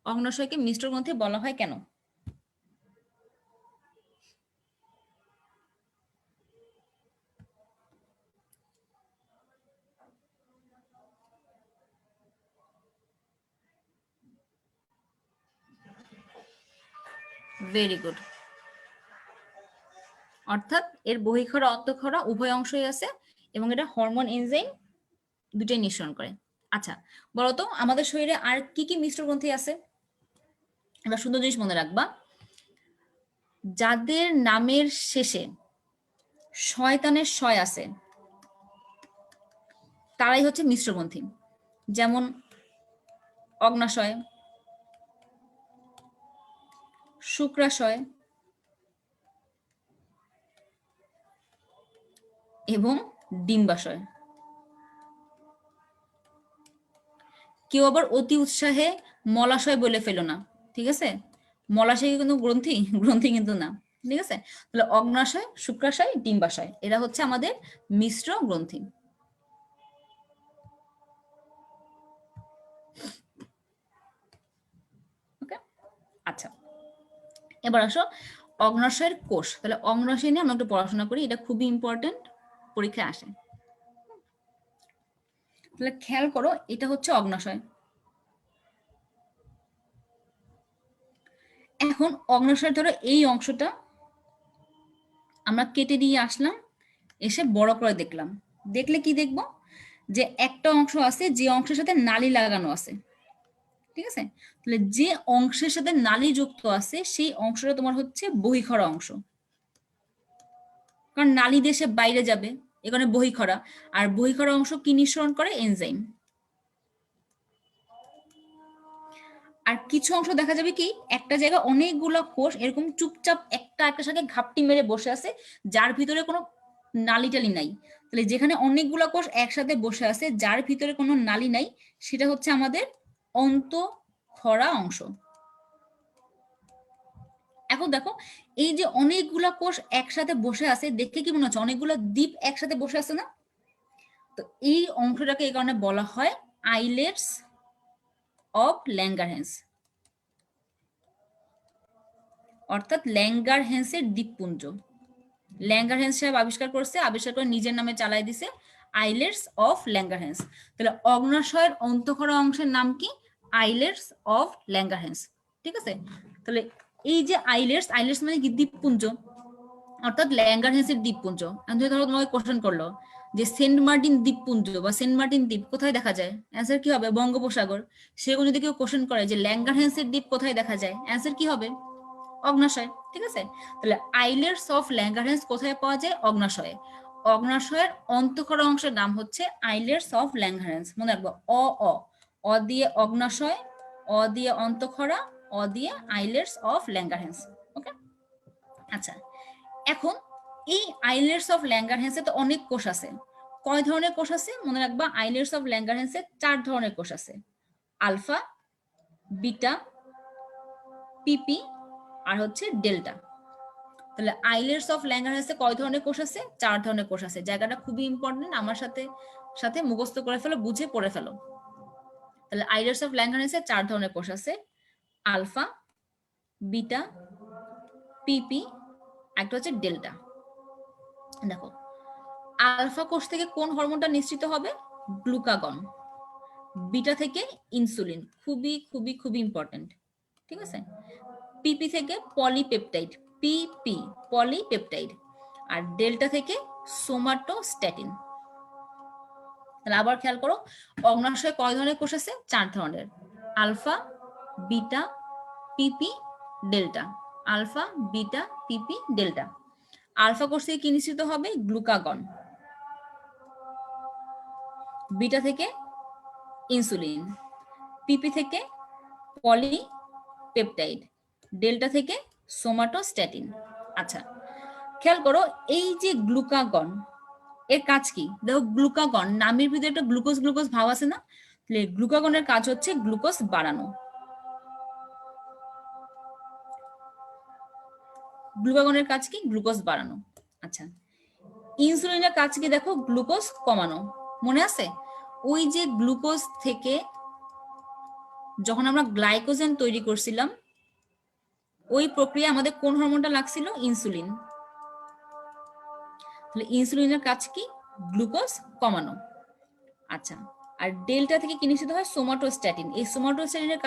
অগ্নাশয়কে মিশ্র গ্রন্থি বলা হয় কেন? Very good. অর্থাৎ এর বহিঃক্ষরা অন্তঃক্ষরা উভয় অংশই আছে এবং এটা হরমোন এনজাইম দুটাই নিঃসরণ করে। আচ্ছা বলতো আমাদের শরীরে আর কি কি মিশ্র গ্রন্থি আছে? এবার সুন্দর জিনিস মনে রাখবা, যাদের নামের শেষে শয়তানের শয় আছে তারাই হচ্ছে মিশ্র গ্রন্থি। যেমন অগ্নাশয়, শুক্রাশয় এবং ডিম্বাশয়। কেউ আবার অতি উৎসাহে মলাশয় বলে ফেলো না, ঠিক আছে? মলাশয় কিন্তু গ্রন্থি, গ্রন্থি কিন্তু না, ঠিক আছে? তাহলে অগ্নাশয়, শুক্রাশয়, ডিম্বাশয় এরা হচ্ছে আমাদের মিশ্র গ্রন্থি। ওকে, আচ্ছা এবার আসো অগ্নাশয়ের কোষ। তাহলে অগ্নাশয় নিয়ে আমরা একটু পড়াশোনা করি, এটা খুবই ইম্পর্টেন্ট, পরীক্ষায় আসে। তাহলে খেয়াল করো, এটা হচ্ছে অগ্নাশয়। এখন অগ্নাশয় ধরো এই অংশটা আমরা কেটে দিয়ে আসলাম, এসে বড় করে দেখলাম, দেখলে কি দেখবো যে একটা অংশ আছে যে অংশের সাথে নালী লাগানো আছে, ঠিক আছে? তাহলে যে অংশের সাথে নালী যুক্ত আছে সেই অংশটা তোমার হচ্ছে বহিঃক্ষরা অংশ, কারণ নালী দেশে বাইরে যাবে এখানে বহিঃক্ষরা। আর বহিঃক্ষরা অংশ কি নিঃসরণ করে? এনজাইম। আর কিছু অংশ দেখা যাবে কি একটা জায়গায় অনেকগুলো কোষ এরকম চুপচাপ একটা একটা সাথে ঘাপটি মেরে বসে আছে, যার ভিতরে কোনো নালী টালি নাই। তাহলে যেখানে অনেকগুলো কোষ একসাথে বসে আছে যার ভিতরে কোনো নালী নাই, সেটা হচ্ছে আমাদের অন্তঃক্ষরা অংশ। এখন দেখো এই যে অনেকগুলা কোষ একসাথে বসে আছে, দেখে কি মনে হচ্ছে অনেকগুলো দ্বীপ একসাথে বসে আছে না? তো এই অংশটাকে এই কারণে বলা হয় আইলেটস অফ ল্যাঙ্গারহ্যান্স, অর্থাৎ ল্যাঙ্গারহ্যান্সের দ্বীপপুঞ্জ। ল্যাঙ্গারহ্যান্স সাহেব আবিষ্কার করছে, আবিষ্কার করে নিজের নামে চালাই দিছে আইলেটস অফ ল্যাঙ্গারহ্যান্স। তাহলে অগ্নাশয়ের অন্তঃক্ষরা অংশের নাম কি? আইলেটস অফ ল্যাঙ্গারহ্যান্স, ঠিক আছে? তাহলে এই যে আইলেটস, আইলেটস মানে কি? দ্বীপপুঞ্জ, অর্থাৎ ল্যাঙ্গারহ্যান্সের দ্বীপপুঞ্জ। আমি ধরো তোমাকে কোশ্চেন করলো যে সেন্ট মার্টিন দ্বীপপুঞ্জ বা সেন্ট মার্টিন দ্বীপ কোথায় দেখা যায়, অ্যান্সার কি হবে? বঙ্গোপসাগর। সেরকম যদি কেউ কোশ্চেন করে যে ল্যাঙ্গারহ্যান্সের দ্বীপ কোথায় দেখা যায়, অ্যান্সার কি হবে? অগ্নাশয়, ঠিক আছে? তাহলে আইলেটস অফ ল্যাঙ্গারহ্যান্স কোথায় পাওয়া যায়? অগ্নাশয়ে। অগ্নাশয়ের অন্তঃক্ষরা অংশের নাম হচ্ছে আইলেটস অফ ল্যাঙ্গারহ্যান্স। মনে রাখবো অ অ অ দিয়ে অগ্নাশয়, অ দিয়ে অন্তঃক্ষরা, অ দিয়ে আইলেটস অফ ল্যাঙ্গারহ্যান্স। ওকে, আচ্ছা এখন এই আইলেটস অফ ল্যাঙ্গারহ্যান্সে তো অনেক কোষ আছে। কয় ধরনের কোষ আছে মনে রাখবা? আইলেটস অফ ল্যাঙ্গারহ্যান্সে 4 ধরনের কোষ আছে, আলফা, বিটা, পিপি আর হচ্ছে ডেল্টা। তাহলে আইলেটস অফ ল্যাঙ্গারহ্যান্সে কয় ধরনের কোষ আছে? 4 ধরনের কোষ আছে। জায়গাটা খুবই ইম্পর্টেন্ট, আমার সাথে সাথে মুখস্থ করে ফেলো, বুঝে পড়ে ফেলো। তাহলে আইলেটস অফ ল্যাঙ্গারহ্যান্সে 4 ধরনের কোষ আছে, আলফা, বিটা, পিপি, একটা হচ্ছে ডেল্টা। দেখো আলফা কোষ থেকে কোন হরমোনটা নিঃসৃত হবে? গ্লুকাগন। বিটা থেকে ইনসুলিন, খুবই খুবই খুবই ইম্পর্টেন্ট, ঠিক আছে? পিপি থেকে পলিপেপটাইড, পিপি পলিপেপটাইড। আর ডেল্টা থেকে সোমাটোস্ট্যাটিন। তাহলে আবার খেয়াল করো, অগ্নাশয়ে কয় ধরনের কোষ আছে? 4 ধরনের, আলফা, বিটা, পিপি, ডেল্টা। আলফা, বিটা, পিপি, ডেল্টা। আলফা কোষ থেকে কি নিঃসৃত হবে? গ্লুকাগন। বিটা থেকে ইনসুলিন, পিপি থেকে পলিপেপটাইড, ডেল্টা থেকে সোমাটোস্ট্যাটিন। আচ্ছা খেয়াল করো, এই যে গ্লুকাগন এর কাজ কি? দেখো গ্লুকাগন নামের ভিতরে একটা গ্লুকোজ গ্লুকোজ ভাব আছে না, তাহলে গ্লুকাগনের কাজ হচ্ছে গ্লুকোজ বাড়ানো। গ্লুকাগনের কাজ কি? গ্লুকোজ বাড়ানো। আচ্ছা ইনসুলিনের কাজ কি? দেখো গ্লুকোজ কমানো। মনে আছে ওই যে গ্লুকোজ থেকে যখন আমরা গ্লাইকোজেন তৈরি করছিলাম, ওই প্রক্রিয়া আমাদের কোন হরমোনটা লাগছিল? ইনসুলিন। তাহলে ইনসুলিনের কাজ কি? গ্লুকোজ কমানো। আচ্ছা আর ডেল্টা থেকে কি নিশ্চিত হয়? সোমাটোস্ট্যাটিন। এই সোমাটোস্ট্যাটিনের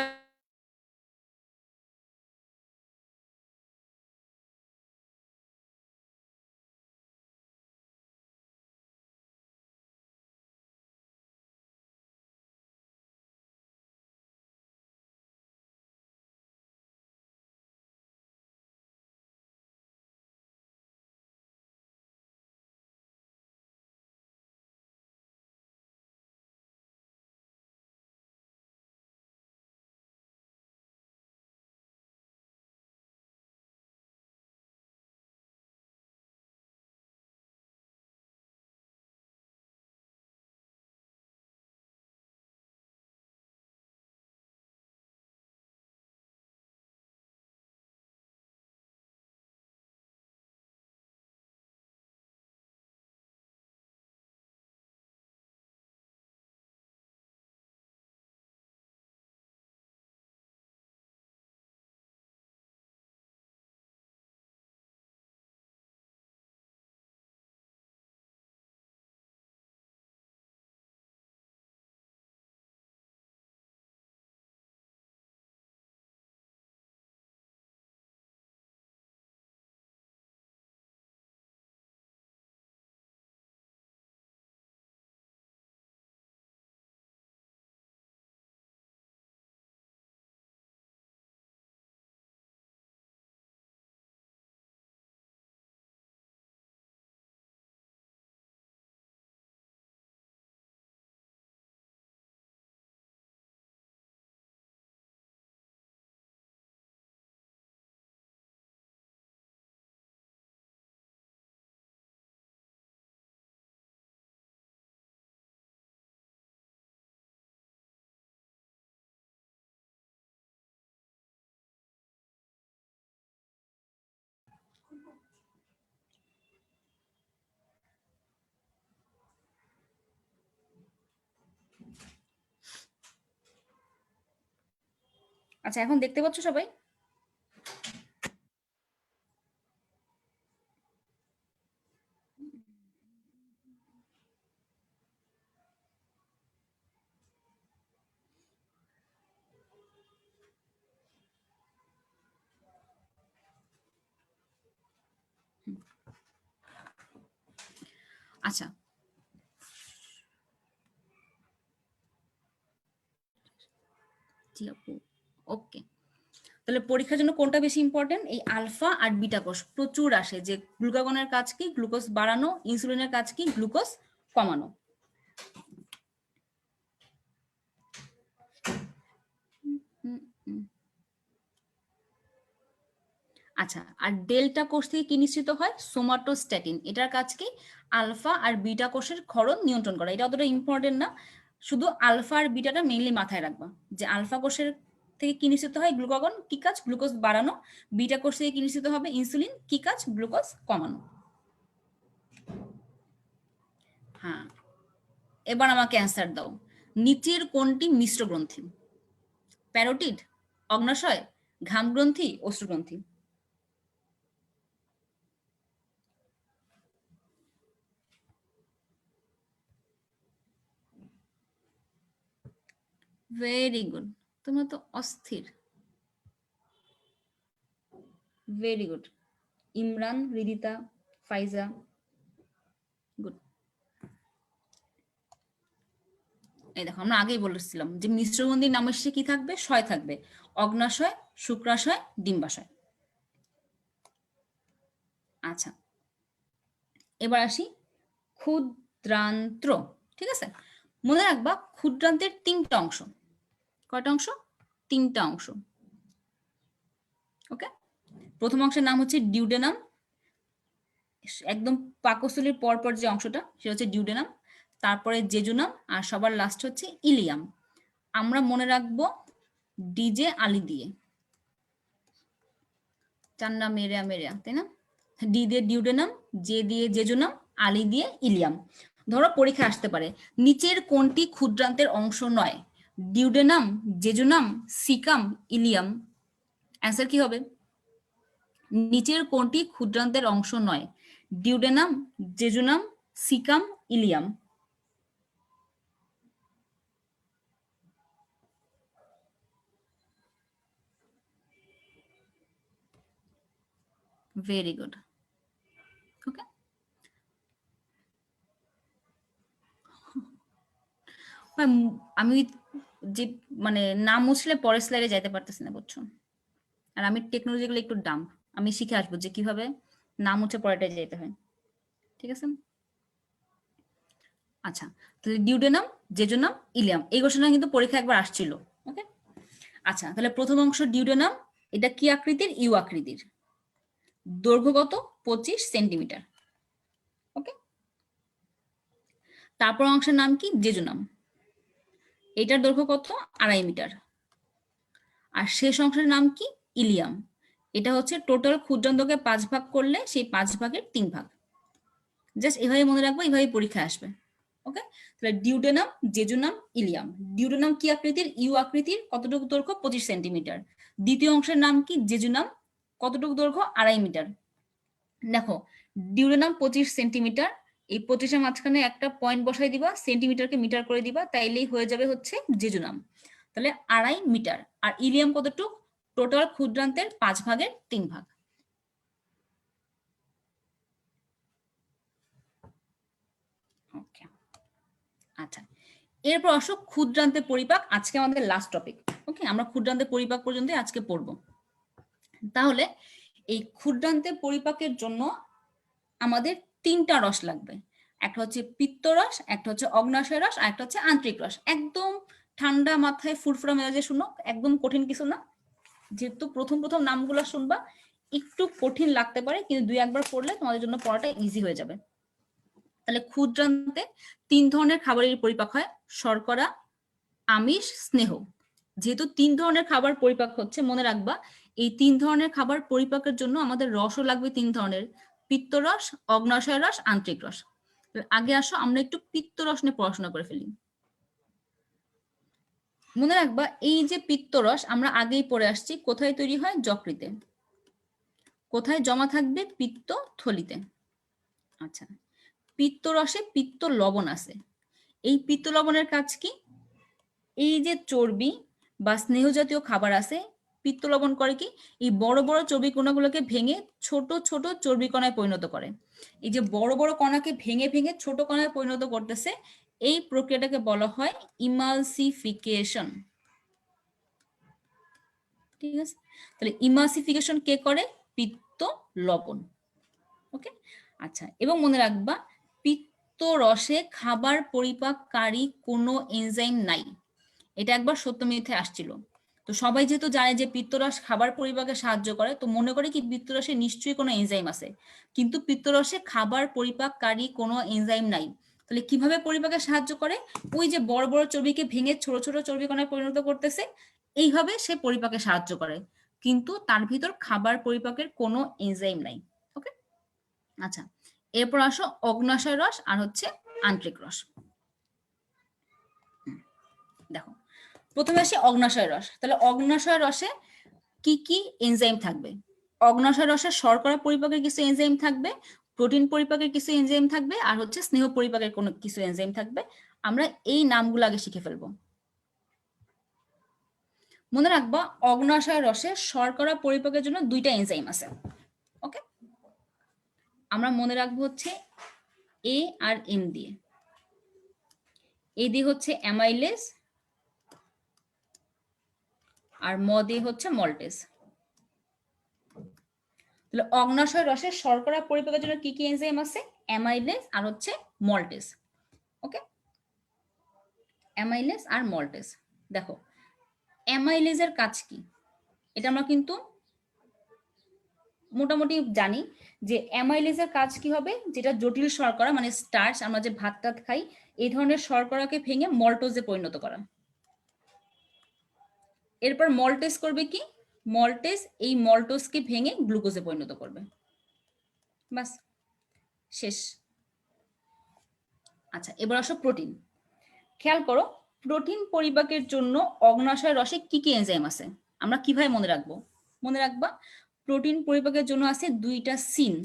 আচ্ছা এখন দেখতে পাচ্ছ সবাই? আচ্ছা ওকে, তাহলে পরীক্ষার জন্য কোনটা বেশি ইম্পর্টেন্ট? এই আলফা আর বিটা কোষ প্রচুর আসে। যে গ্লুকাগনের কাজ কি? গ্লুকোজ বাড়ানো। ইনসুলিনের কাজ কি? গ্লুকোজ কমানো। আচ্ছা আর ডেল্টা কোষ থেকে কি নিশ্চিত হয়? সোমাটোস্ট্যাটিন। এটার কাজ কি? আলফা আর বিটা কোষের ক্ষরণ নিয়ন্ত্রণ করা। এটা অতটা ইম্পর্টেন্ট না, শুধু আলফা আর বিটাটা মেইনলি মাথায় রাখবা। যে আলফা কোষের থেকে কি নিশ্চিত হয়? গ্লুকাগন। কি কাজ? গ্লুকোজ বাড়ানো। বিটা কোষ থেকে কি নিশ্চিত হবে? ইনসুলিন। কি কাজ? গ্লুকোজ কমানো। হ্যাঁ এবার আমাকে অ্যান্সার দাও, নিচের কোনটি মিশ্র গ্রন্থি? প্যারোটিড, অগ্নাশয়, ঘাম গ্রন্থি, অশ্রুগ্রন্থি? ভেরি গুড, তোমরা তো অস্থির। ভেরি গুড, ইমরান, রিদিতা, ফাইজা, গুড। এই দেখো আমরা আগেই বলেছিলাম যে মিশ্রগ্রন্থির নামের শেষে কি থাকবে? শয় থাকবে। অগ্নাশয়, শুক্রাশয়, ডিম্বাশয়। আচ্ছা এবার আসি ক্ষুদ্রান্ত্র। ঠিক আছে, মনে রাখবা ক্ষুদ্রান্তের তিনটা অংশ। কয়টা অংশ? তিনটা অংশ। ওকে, প্রথম অংশের নাম হচ্ছে ডিউডেনাম, একদম পাকস্থলীর পরপর যে অংশটা সেটা হচ্ছে ডিউডেনাম, তারপরে জেজুনাম, আর সবার লাস্ট হচ্ছে ইলিয়াম। আমরা মনে রাখবো ডিজে আলি দিয়ে, চান্না মেরিয়া মেরিয়া, তাই না? ডি দিয়ে ডিউডেনাম, জে দিয়ে জেজুনাম, আলি দিয়ে ইলিয়াম। ধরো পরীক্ষা আসতে পারে নিচের কোনটি ক্ষুদ্রান্তের অংশ নয়? Duodenum, jejunum, caecum, ileum. Answer কি হবে? নিচের কোনটি ক্ষুদ্রান্তের অংশ নয়? Duodenum, jejunum, caecum, ileum. Very good. Okay, আমি যে মানে নাম মুছলে পরের স্লাইডে যাইতে পারতেছি না, বুঝছো? আর আমি টেকনোলজিগুলো একটু ডাম্প, আমি শিখে আসবো যে কিভাবে নাম মুছে পরেরটায় যেতে হয়। ঠিক আছে, আচ্ছা, তাহলে ডিউডেনাম, জেজুনাম, ইলিয়াম, এই ঘোষণা কিন্তু পরীক্ষা একবার আসছিল। ওকে, আচ্ছা, তাহলে প্রথম অংশ ডিউডেনাম, এটা কি আকৃতির? ইউ আকৃতির, দৈর্ঘ্য কত? 25 সেন্টিমিটার। ওকে, তারপর অংশের নাম কি? জেজুনাম, এটার দৈর্ঘ্য কত? 2.5 মিটার। আর শেষ অংশের নাম কি? ইলিয়াম, এটা হচ্ছে টোটাল ক্ষুদ্রান্তকে 5 ভাগ করলে সেই 5 ভাগের 3 ভাগ। জাস্ট এভাবে মনে রাখবো, এভাবে পরীক্ষা আসবে। ওকে, তাহলে ডিউডেনাম, জেজুনাম, ইলিয়াম। ডিউডেনাম কি আকৃতির? ইউ আকৃতির, কতটুকু দৈর্ঘ্য? 25 সেন্টিমিটার। দ্বিতীয় অংশের নাম কি? জেজুনাম, কতটুকু দৈর্ঘ্য? 2.5 মিটার। দেখো, ডিউডেনাম 25 সেন্টিমিটার, এই 25-এর মাঝখানে একটা পয়েন্ট বসাই দিবা, সেন্টিমিটারকে মিটার করে দিবা, তাইলেই হয়ে যাবে হচ্ছে জেজুনাম। তাহলে 2.5 মিটার। আর ইলিয়াম কতটুকু? টোটাল ক্ষুদ্রান্তের 5 ভাগের 3 ভাগ। ওকে, আচ্ছা, এরপর আসো ক্ষুদ্রান্তের পরিপাক, আজকে আমাদের লাস্ট টপিক। ওকে, আমরা ক্ষুদ্রান্তের পরিপাক পর্যন্ত আজকে পড়বো। তাহলে এই ক্ষুদ্রান্তের পরিপাকের জন্য আমাদের 3টা রস লাগবে। একটা হচ্ছে পিত্তরস, একটা হচ্ছে অগ্ন্যাশয় রস, আর একটা হচ্ছে আন্তরিক রস। একদম ঠান্ডা মাথায় ফুরফুরা মেজাজে শুনো, একদম কঠিন কিছু না। যেহেতু প্রথম প্রথম নামগুলো শুনবা, একটু কঠিন লাগতে পারে, কিন্তু 2-1 বার পড়লে তোমাদের জন্য পড়াটা ইজি হয়ে যাবে। তাহলে ক্ষুদ্রান্তে 3 ধরনের খাবারের পরিপাক হয়: শর্করা, আমিষ, স্নেহ। যেহেতু 3 ধরনের খাবার পরিপাক হচ্ছে, মনে রাখবা এই 3 ধরনের খাবার পরিপাকের জন্য আমাদের রসও লাগবে 3 ধরনের: পিত্তরস, অগ্ন্যাশয় রস, আন্তরিক রস। আগে আসো আমরা একটু পিত্তরস নিয়ে পড়াশোনা করে ফেলি। মনে রাখবা এই যে পিত্তরস আমরা আগেই পড়ে আসছি, কোথায় তৈরি হয়? যকৃতে। কোথায় জমা থাকবে? পিত্ত থলিতে। আচ্ছা, পিত্তরসে পিত্ত লবণ আছে। এই পিত্ত লবণের কাজ কি? এই যে চর্বি বা স্নেহ জাতীয় খাবার আছে, পিত্ত লবণ করে কি? এই বড় বড় চর্বি কণাগুলোকে ভেঙে ছোট ছোট চর্বি কণায় পরিণত করে। এই যে বড় বড় কণাকে ভেঙে ভেঙে ছোট কণায় পরিণত করতেছে, এই প্রক্রিয়াটাকে বলা হয় ইমালসিফিকেশন। ঠিক আছে, তাহলে ইমালসিফিকেশন কে করে? পিত্ত লবণ। ওকে, আচ্ছা, এবং মনে রাখবা পিত্ত রসে খাবার পরিপাককারী কোনো এনজাইম নাই। এটা একবার সত্য মিথ্যে আসছিল। তো সবাই যেহেতু জানে যে পিত্তরস খাবার পরিপাকে সাহায্য করে, তো মনে করে কি পিত্তরসে নিশ্চয়ই কোনো এনজাইম আছে, কিন্তু পিত্তরসে খাবার পরিপাককারী কোনো এনজাইম নাই। তাহলে কিভাবে পরিপাকে সাহায্য করে? ওই যে বড় বড় চর্বিকে ভেঙে ছোট ছোট চর্বি কণায় পরিণত করতেছে, এইভাবে সে পরিপাকে সাহায্য করে, কিন্তু তার ভিতর খাবার পরিপাকের কোনো এনজাইম নাই। ওকে, আচ্ছা, এরপর আসো অগ্ন্যাশয় রস আর হচ্ছে আন্তরিক রস। দেখো, প্রথমে আসি অগ্ন্যাশয় রস। তাহলে অগ্ন্যাশয় রসে কি কি এনজাইম থাকবে? অগ্ন্যাশয় রসে শর্করা পরিপাকের কিছু এনজাইম থাকবে, প্রোটিন পরিপাকের কিছু এনজাইম থাকবে, আর হচ্ছে স্নেহ পরিপাকের কোনো কিছু এনজাইম থাকবে। আমরা এই নামগুলো আগে শিখে ফেলবো। মনে রাখবা অগ্ন্যাশয় রসে শর্করা পরিপাকের জন্য 2টা এনজাইম আছে। ওকে, আমরা মনে রাখবো হচ্ছে এ আর এম দিয়ে। এ দিয়ে হচ্ছে অ্যামাইলেজ, আর ম দিয়ে হচ্ছে মল্টেজ। তাহলে অগ্ন্যাশয় রসে শর্করা পরিপাকের জন্য কি কি এনজাইম আছে? অ্যামাইলেজ আর হচ্ছে মল্টেজ। ওকে, অ্যামাইলেজ আর মল্টেজ। দেখো, অ্যামাইলেজের কাজ কি? এটা আমরা কিন্তু মোটামুটি জানি যে অ্যামাইলেজের কাজ কি হবে, যেটা জটিল শর্করা মানে স্টার্চ, আমরা যে ভাত টাত খাই এই ধরনের শর্করাকে ভেঙে মল্টোজে পরিণত করা। এরপর মল্টেজ করবে কি, মল্টেজ এই মল্টোজকে ভেঙে গ্লুকোজে পরিণত করবে। বাস, শেষ। আচ্ছা, এবার আসো প্রোটিন। খেয়াল করো, প্রোটিন পরিপাকের জন্য অগ্ন্যাশয় রসে কি কি এনজাইম আছে আমরা কিভাবে মনে রাখবো? মনে রাখবা, প্রোটিন পরিপাকের জন্য আছে দুইটা সিন,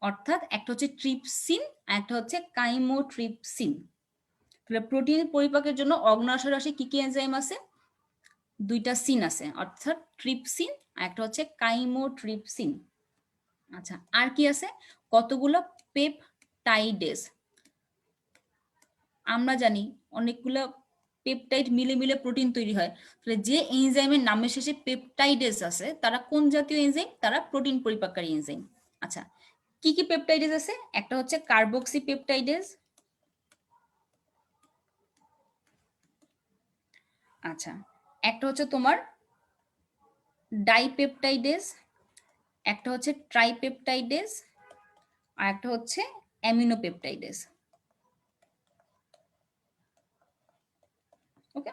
অর্থাৎ একটা হচ্ছে ট্রিপসিন আর একটা হচ্ছে কাইমোট্রিপসিন। তাহলে প্রোটিন পরিপাকের জন্য অগ্ন্যাশয় রসে কি কি এনজাইম আছে? দুইটা সিন আছে, অর্থাৎ ট্রিপসিন আর একটা হচ্ছে কাইমোট্রিপসিন। আচ্ছা, আর কি আছে? কতগুলো পেপটাইডেজ। আমরা জানি অনেকগুলো পেপটাইড মিলে মিলে প্রোটিন তৈরি হয়। তাহলে যে এনজাইমের নামের শেষে পেপটাইডেজ আছে তারা কোন জাতীয় এনজাইম? তারা প্রোটিন পরিপাককারী এনজাইম। আচ্ছা, কি কি পেপটাইডেজ আছে? একটা হচ্ছে কার্বক্সি পেপটাইডেজ, আচ্ছা একটা হচ্ছে তোমার ডাইপেপটাইডেজ, একটা হচ্ছে ট্রাইপেপটাইডেজ, আর একটা হচ্ছে অ্যামিনোপেপটাইডেজ। ওকে,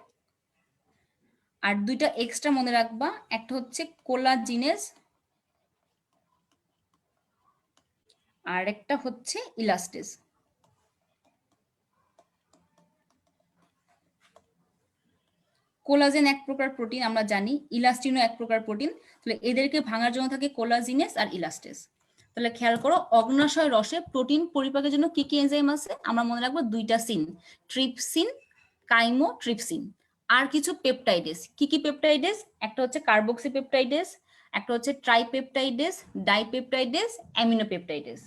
আর দুইটা এক্সট্রা মনে রাখবা, একটা হচ্ছে কোলাজিনেজ আর একটা হচ্ছে ইলাস্টেজ। কোলাজেন এক প্রকার প্রোটিন আমরা জানি, ইলাস্টিনও এক প্রকার প্রোটিন। তাহলে এদেরকে ভাঙার জন্য থাকে কোলাজিনেস আর ইলাস্টেজ। তাহলে খেয়াল করো, অগ্ন্যাশয় রসে প্রোটিন পরিপাকের জন্য কি কি এনজাইম আছে আমরা মনে রাখবো? দুইটা সিন, ট্রিপসিন, কাইমোট্রিপসিন। আর কিছু পেপটাইডেস। কি কি পেপটাইডেস? একটা হচ্ছে কার্বক্সি পেপটাইডেস, একটা হচ্ছে ট্রাইপেপটাইডেস, ডাইপেপটাইডেস, অ্যামিনোপেপটাইডেস।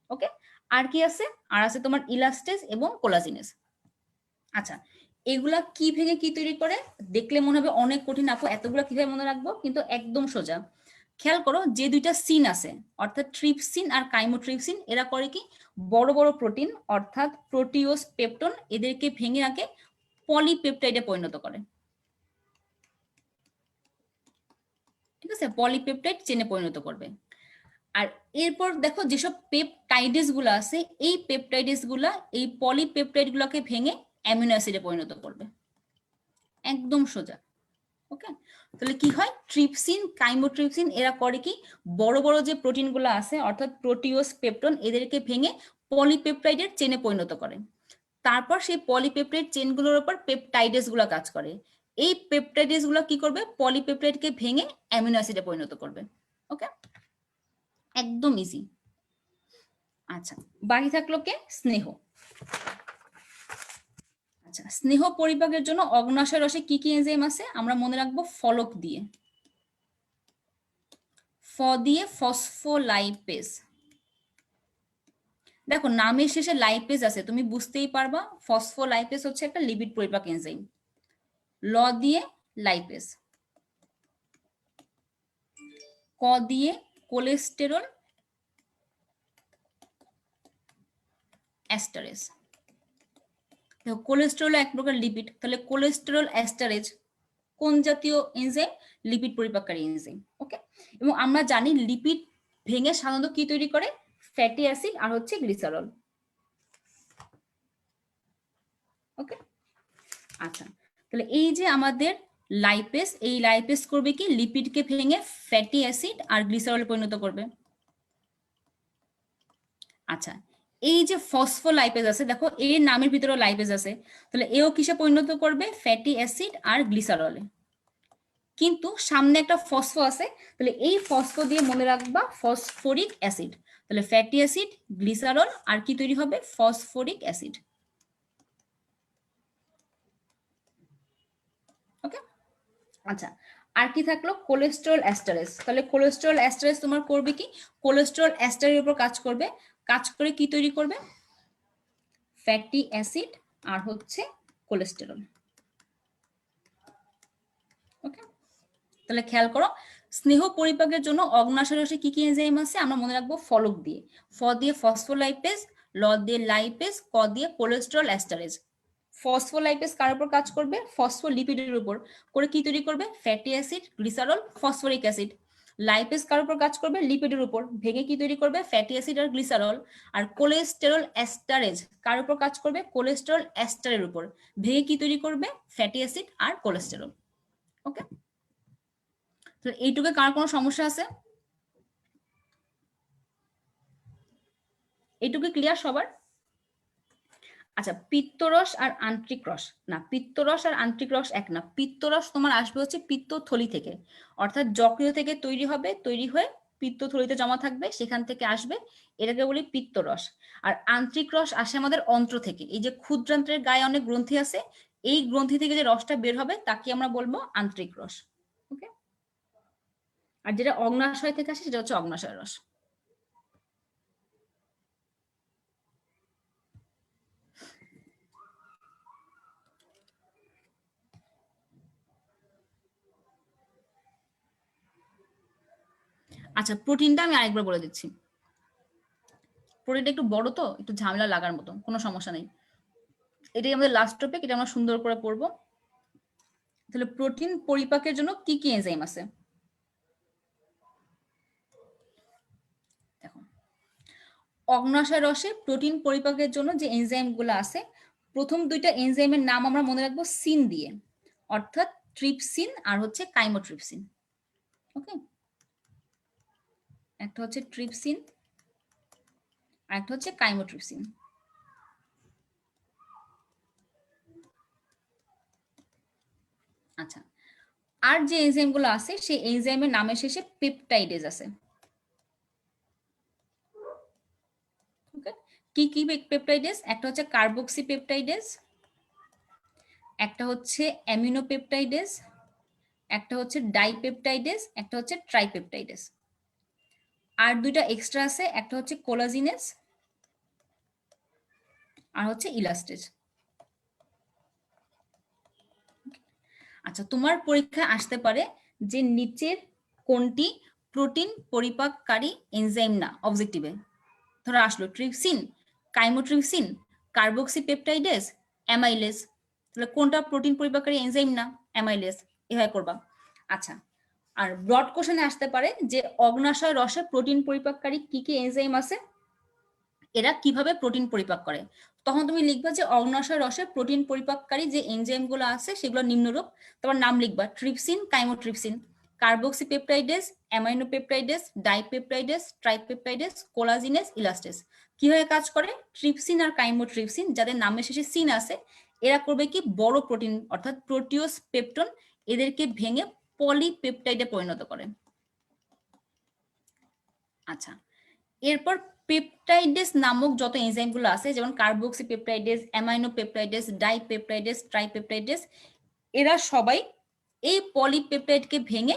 ওকে, আর কি আছে? আর আছে তোমার ইলাস্টেজ এবং কোলাজিনেস। আচ্ছা, এগুলা কি ভেঙে কি তৈরি করে? দেখলে মনে হবে অনেক কঠিন, আপু এতগুলো কিভাবে মনে রাখবো? কিন্তু একদম সোজা। খেয়াল করো, যে দুইটা সিন আছে অর্থাৎ ট্রিপসিন আর কাইমোট্রিপসিন, এরা করে কি, বড় বড় প্রোটিন অর্থাৎ প্রোটিওস পেপটন, এদেরকে ভেঙে রাখে পলিপেপটাইডে পরিণত করে। ঠিক আছে, পলিপেপটাইড চেনে পরিণত করবে। আর এরপর দেখো, যেসব পেপটাইডেস গুলো আছে এই পেপটাইডেস গুলা এই পলিপেপটাইড গুলোকে ভেঙে অ্যামিনো অ্যাসিডে পরিণত করবে। একদম সোজা। ওকে, তাহলে কি হয়? ট্রিপসিন, কাইমোট্রিপসিন এরা করে কি, বড় বড় যে প্রোটিনগুলো আছে অর্থাৎ প্রোটিওস পেপটন, এদেরকে ভেঙে পলিপেপটাইডের চেনে পরিণত করে। তারপর সেই পলিপেপটাইড চেনগুলোর উপর পেপটাইডেস গুলো কাজ করে। এই পেপটাইডেস গুলো কি করবে? পলিপেপটাইডকে ভেঙে অ্যামিনো অ্যাসিডে পরিণত করবে। ওকে, একদম ইজি। আচ্ছা, বাকি থাকলো কে? স্নেহ। আচ্ছা, স্নেহ পরিপাকের জন্য অগ্ন্যাশয় রসে কি কি এনজাইম আছে আমরা মনে রাখবো ফলক দিয়ে। ফ দিয়ে ফসফোলাইপেজ। দেখো নামের শেষে লাইপেজ আছে, তুমি বুঝতেই পারবা ফসফোলাইপেজ হচ্ছে একটা লিপিড পরিপাক এনজাইম। ল দিয়ে লাইপেজ। ক দিয়ে কোলেস্টেরল অ্যাস্টারেজ। দেখো কোলেস্টেরল এক প্রকার লিপিড, তাহলে কোলেস্টেরল অ্যাস্টারেজ কোন জাতীয় এনজাইম? লিপিড পরিপাককারী এনজাইম। ওকে, এবং আমরা জানি লিপিড ভেঙে সাধারণত কি তৈরি করে? ফ্যাটি অ্যাসিড আর হচ্ছে গ্লিসারল। ওকে, আচ্ছা, তাহলে এই যে আমাদের লাইপেজ, এই লাইপেজ করবে কি, লিপিডকে ভেঙে ফ্যাটি অ্যাসিড আর গ্লিসারলে পরিণত করবে। আচ্ছা, এই যে ফসফোলাইপেজ আছে, দেখো এর নামের ভিতরে লাইপেজ আছে, তাহলে এও কিসে পরিণত করবে? ফ্যাটি অ্যাসিড আর গ্লিসারলে। কিন্তু সামনে একটা ফসফো আছে, তাহলে এই ফসফো দিয়ে মনে রাখবা ফসফরিক অ্যাসিড। তাহলে ফ্যাটি অ্যাসিড, গ্লিসারল আর কি তৈরি হবে? Phosphoric acid. ওকে, আচ্ছা, আর কি থাকলো? কোলেস্টেরল অ্যাস্টারেজ। তাহলে কোলেস্টেরল অ্যাস্টারেজ তোমার করবে কি? কোলেস্টেরল অ্যাস্টারের উপর কাজ করবে, কাজ করে কি তৈরি করবে? ফ্যাটি অ্যাসিড আর হচ্ছে কোলেস্টেরল। ওকে, তাহলে খেয়াল করো, স্নেহ পরিপাকের জন্য অগ্ন্যাশয় রসে কি কি এনজাইম আছে আমরা মনে রাখবো ফলক দিয়ে। ফ দিয়ে ফসফোলাইপেজ, ল দিয়ে লাইপেজ, ক দিয়ে কোলেস্টেরল অ্যাস্টারেজ। ফসফোলাইপেজ কার উপর কাজ করবে? ফসফোলিপিডের উপর। করে কি তৈরি করবে? Fatty acid, glycerol, phosphoric acid. Lipase কার উপর কাজ করবে? লিপিডের উপর। ভেঙে কি তৈরি করবে? ফ্যাটি অ্যাসিড আর গ্লিসারল। আর কোলেস্টেরল এস্টারেজ কার উপর কাজ করবে? কোলেস্টেরল এস্টারের উপর। ভেঙে কি তৈরি করবে? ফ্যাটি অ্যাসিড আর কোলেস্টেরল। ওকে, তো এইটুকু কার কোনো সমস্যা আছে? এইটুকু ক্লিয়ার সবার? আচ্ছা, পিত্তরস আর আন্ত্রিক রস, না পিত্তরস আর আন্ত্রিক রস এক না। পিত্তরস তোমার আসবে হচ্ছে পিত্তথলি থেকে, অর্থাৎ যকৃত থেকে তৈরি হবে, তৈরি হয়ে পিত্তথলিতে জমা থাকবে, সেখান থেকে আসবে, এটাকে বলি পিত্তরস। আর আন্ত্রিক রস আসে আমাদের অন্ত্র থেকে, এই যে ক্ষুদ্রান্ত্রের গায়ে অনেক গ্রন্থি আছে, এই গ্রন্থি থেকে যে রসটা বের হবে তাকে আমরা বলবো আন্ত্রিক রস। ওকে, আর যেটা অগ্নাশয় থেকে আসে সেটা হচ্ছে অগ্নাশয় রস। আচ্ছা, প্রোটিনটা আমি আরেকবার বলে দিচ্ছি। প্রোটিনটা একটু বড় তো, একটু ঝামেলা লাগার মতো, কোনো সমস্যা নেই। এটাই আমাদের লাস্ট টপিক, এটা আমরা সুন্দর করে পড়বো। তাহলে প্রোটিন পরিপাকের জন্য কি কি এনজাইম আছে? দেখো, অগ্নাশয় রসে প্রোটিন পরিপাকের জন্য যে এনজাইম গুলো আছে, প্রথম দুইটা এনজাইমের নাম আমরা মনে রাখবো সিন দিয়ে, অর্থাৎ ট্রিপসিন আর হচ্ছে কাইমোট্রিপসিন। ওকে, একটা হচ্ছে ট্রিপসিন আর একটা হচ্ছে কাইমোট্রিপসিন। আচ্ছা, আর যে এনজাইম গুলো আছে সেই এনজাইমের নামের শেষে পেপটাইডেজ আছে। ওকে, কি কি পেপটাইডেজ? একটা হচ্ছে কার্বক্সি পেপটাইডেজ, একটা হচ্ছে অ্যামিনো পেপটাইডেজ, একটা হচ্ছে ডাইপেপটাইডেজ, একটা হচ্ছে ট্রাইপেপটাইডেজ। আর দুইটা এক্সট্রা আছে, একটা হচ্ছে কোলাজিনেজ আর হচ্ছে ইলাস্টেজ। আচ্ছা, তোমার পরীক্ষায় আসতে পারে যে নিচের কোনটি প্রোটিন পরিপাককারী এনজাইম না অবজেক্টিভে। ধরো আসলো ট্রিপসিন, কাইমোট্রিপসিন, কার্বক্সিপেপটাইডেজ, অ্যামাইলেজ। তাহলে কোনটা প্রোটিন পরিপাককারী এনজাইম না? অ্যামাইলেজ। এভাবে করবা। আচ্ছা, আর ব্রড কোশ্চেনে আসতে পারে যে অগ্নাশয় রসে প্রোটিন পরিপাককারী কি কি এনজাইম আছে, এরা কিভাবে প্রোটিন পরিপাক করে। তখন তুমি লিখবা যে অগ্নাশয় রসে প্রোটিন পরিপাককারী যে এনজাইম গুলো আছে সেগুলো নিম্নরূপ। তোমার নাম লিখবা trypsin, chymotrypsin, carboxypeptidase, aminopeptidase, dipeptidase, tripeptidase, collagenase, elastase. কিভাবে কাজ করে? ট্রিপসিন আর কাইমোট্রিপসিন যাদের নামের শেষে সিন আছে, এরা করবে কি বড় প্রোটিন অর্থাৎ প্রোটিওস পেপটন, এদেরকে ভেঙে পলিপেপটাইডে পরিণত করে। আচ্ছা, এরপর পেপটাইডেস নামক যত এনজাইম গুলো আছে, যেমন কার্বক্সিপেপটাইডেস, অ্যামাইনো পেপটাইডেস, ডাইপেপটাইডেস, ট্রাইপেপটাইডেস, এরা সবাই এই পলিপেপটাইডকে ভেঙে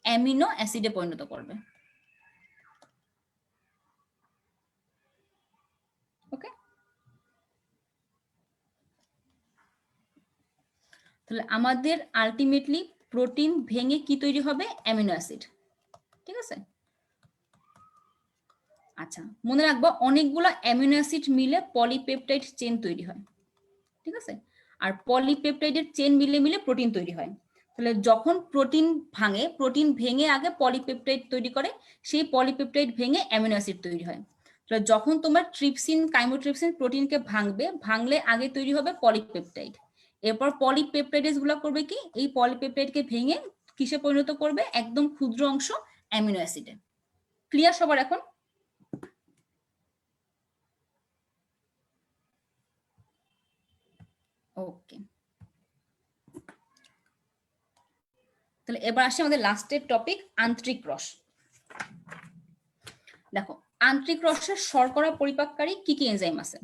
অ্যামিনো অ্যাসিডে পরিণত করবে। ওকে, তাহলে আমাদের আলটিমেটলি প্রোটিন ভেঙে কি তৈরি হবে? Amino acid. ঠিক আছে, আচ্ছা মনে রাখবো অনেকগুলো অ্যামিনো অ্যাসিড মিলে পলিপেপটাইড চেন তৈরি হয়। ঠিক আছে, আর পলিপেপটাইডের চেন মিলে মিলে প্রোটিন তৈরি হয়। তাহলে যখন প্রোটিন ভাঙে, প্রোটিন ভেঙে আগে পলিপেপটাইড তৈরি করে, সেই পলিপেপটাইড ভেঙে অ্যামিনো অ্যাসিড তৈরি হয়। তাহলে যখন তোমার ট্রিপসিন, কাইমোট্রিপসিন প্রোটিনকে ভাঙবে, ভাঙলে আগে তৈরি হবে পলিপেপটাইড। এরপর পলিপেপটাইডেস গুলো করবে কি? এই পলিপেপটাইডকে ভেঙে কিসে পরিণত করবে? একদম ক্ষুদ্র অংশ অ্যামিনো অ্যাসিডে। ক্লিয়ার সবার এখন? ওকে, তাহলে এবার আসি আমাদের লাস্টের টপিক, আন্তরিক রস। দেখো, আন্তরিক রসের শর্করা পরিপাককারী কি কি এনজাইম আছে?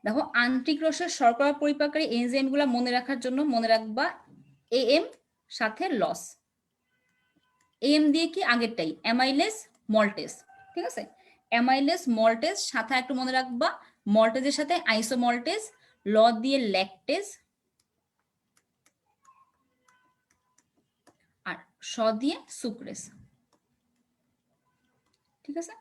দেখো, আন্তরিক রসের শর্করা পরিপাককারী এনজাইম গুলা মনে রাখার জন্য মনে রাখবা এএম সাথে লস। এএম দিয়ে কি? আগেরটাই অ্যামাইলেজ, মল্টেজ। ঠিক আছে, অ্যামাইলেজ, মল্টেজ, সাথে একটু মনে রাখবা মল্টেজের সাথে আইসোমল্টেজ, ল দিয়ে ল্যাকটেজ, আর স দিয়ে সুক্রেস। ঠিক আছে,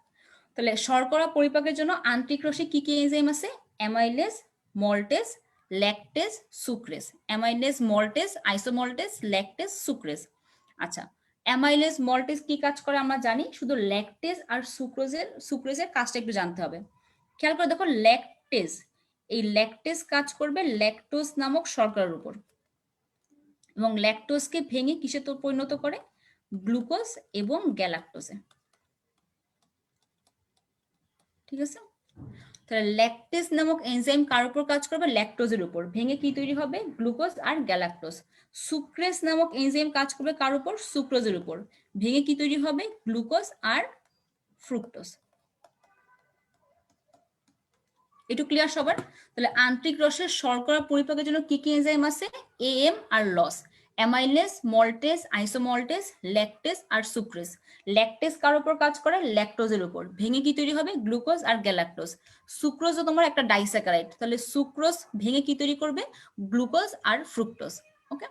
তাহলে শর্করা পরিপাকের জন্য আন্তরিক রসে কি কি এনজাইম আছে? Amylase, maltase, lactase, sucrase. Amylase, maltase, isomaltase, lactase, sucrase. আচ্ছা, অ্যামাইলেজ মল্টেজ কি কাজ করে আমরা জানি, শুধু ল্যাকটেজ আর সুক্রেজের কাজটা একটু জানতে হবে। খেয়াল করে দেখো, ল্যাকটেজ, এই ল্যাকটেজ কাজ করবে ল্যাকটোজ নামক শর্করার উপর, এবং ল্যাকটোজকে ভেঙে কিসে তো পরিণত করে? গ্লুকোজ এবং গ্যালাক্টোজে। ঠিক আছে, তাহলে ল্যাকটেজ নামক এনজাইম কার উপর কাজ করবে? ল্যাকটোজের উপর, ভেঙে কি তৈরি হবে? গ্লুকোজ আর গ্যালাক্টোজ। সুক্রেজ নামক এনজাইম কাজ করবে কার উপর? সুক্রোজের উপর, ভেঙে কি তৈরি হবে? গ্লুকোজ আর ফ্রুক্টোজ। একটু ক্লিয়ার সবার? তাহলে আন্তরিক রসের শর্করা পরিপাকের জন্য কি কি এনজাইম আছে? এএম আর লস, অ্যামাইলেজ, মল্টেজ, আইসোমল্টেজ, ল্যাকটেজ আর সুক্রেজ। ল্যাকটেজ কার উপর কাজ করে? ল্যাকটোজের উপর, ভেঙে কি তৈরি হবে? গ্লুকোজ আর গ্যালাক্টোজ। সুক্রোজও তোমার একটা ডাইস্যাকারাইড, তাহলে সুক্রোজ ভেঙে কি তৈরি করবে? গ্লুকোজ আর ফ্রুক্টোজ। ওকে,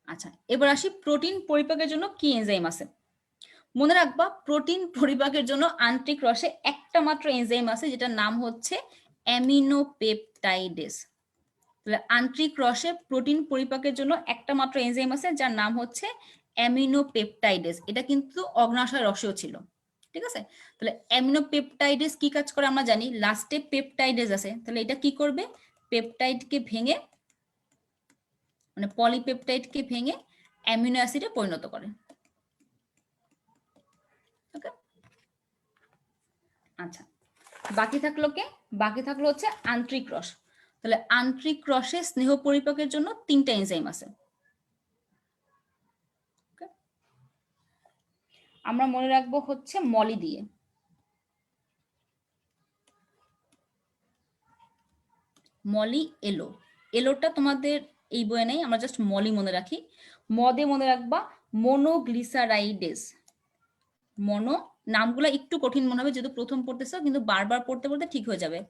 আচ্ছা এবার আসি প্রোটিন পরিপাকের জন্য কি এনজাইম আছে। মনে রাখবা, প্রোটিন পরিপাকের জন্য আন্তরিক রসে একটা মাত্র এনজাইম আছে, যেটার নাম হচ্ছে অ্যামিনোপেপটাইডেস। তাহলে আন্তরিক রসে প্রোটিন পরিপাকের জন্য একটা মাত্র এনজাইম আছে, যার নাম হচ্ছে অ্যামিনোপেপটাইডেস। এটা কিন্তু অগ্ন্যাশয় রসেও ছিল। ঠিক আছে, তাহলে অ্যামিনোপেপটাইডেস কি কাজ করে আমরা জানি, লাস্টে পেপটাইডেস আছে, তাহলে এটা কি করবে? পেপটাইডকে ভেঙে, মানে পলিপেপটাইডকে ভেঙে অ্যামিনো অ্যাসিডে পরিণত করে। ওকে, আচ্ছা বাকি থাকলো কে? বাকি থাকলো হচ্ছে আন্তরিক রস। তাহলে আন্তরিক রসে স্নেহ পরিপাকের জন্য তিনটা এনজাইম আছে। আমরা মনে রাখবো হচ্ছে মলি দিয়ে। মলি এলো, এলোটা তোমাদের এই বইয়ে নেই, আমরা জাস্ট মলি মনে রাখি। মদে মনে রাখবা মনোগ্লিসারাইডেস। মনো, নামগুলো একটু কঠিন মনে হবে যেহেতু প্রথম পড়তেছো, কিন্তু বারবার পড়তে পড়তে ঠিক হয়ে যাবে।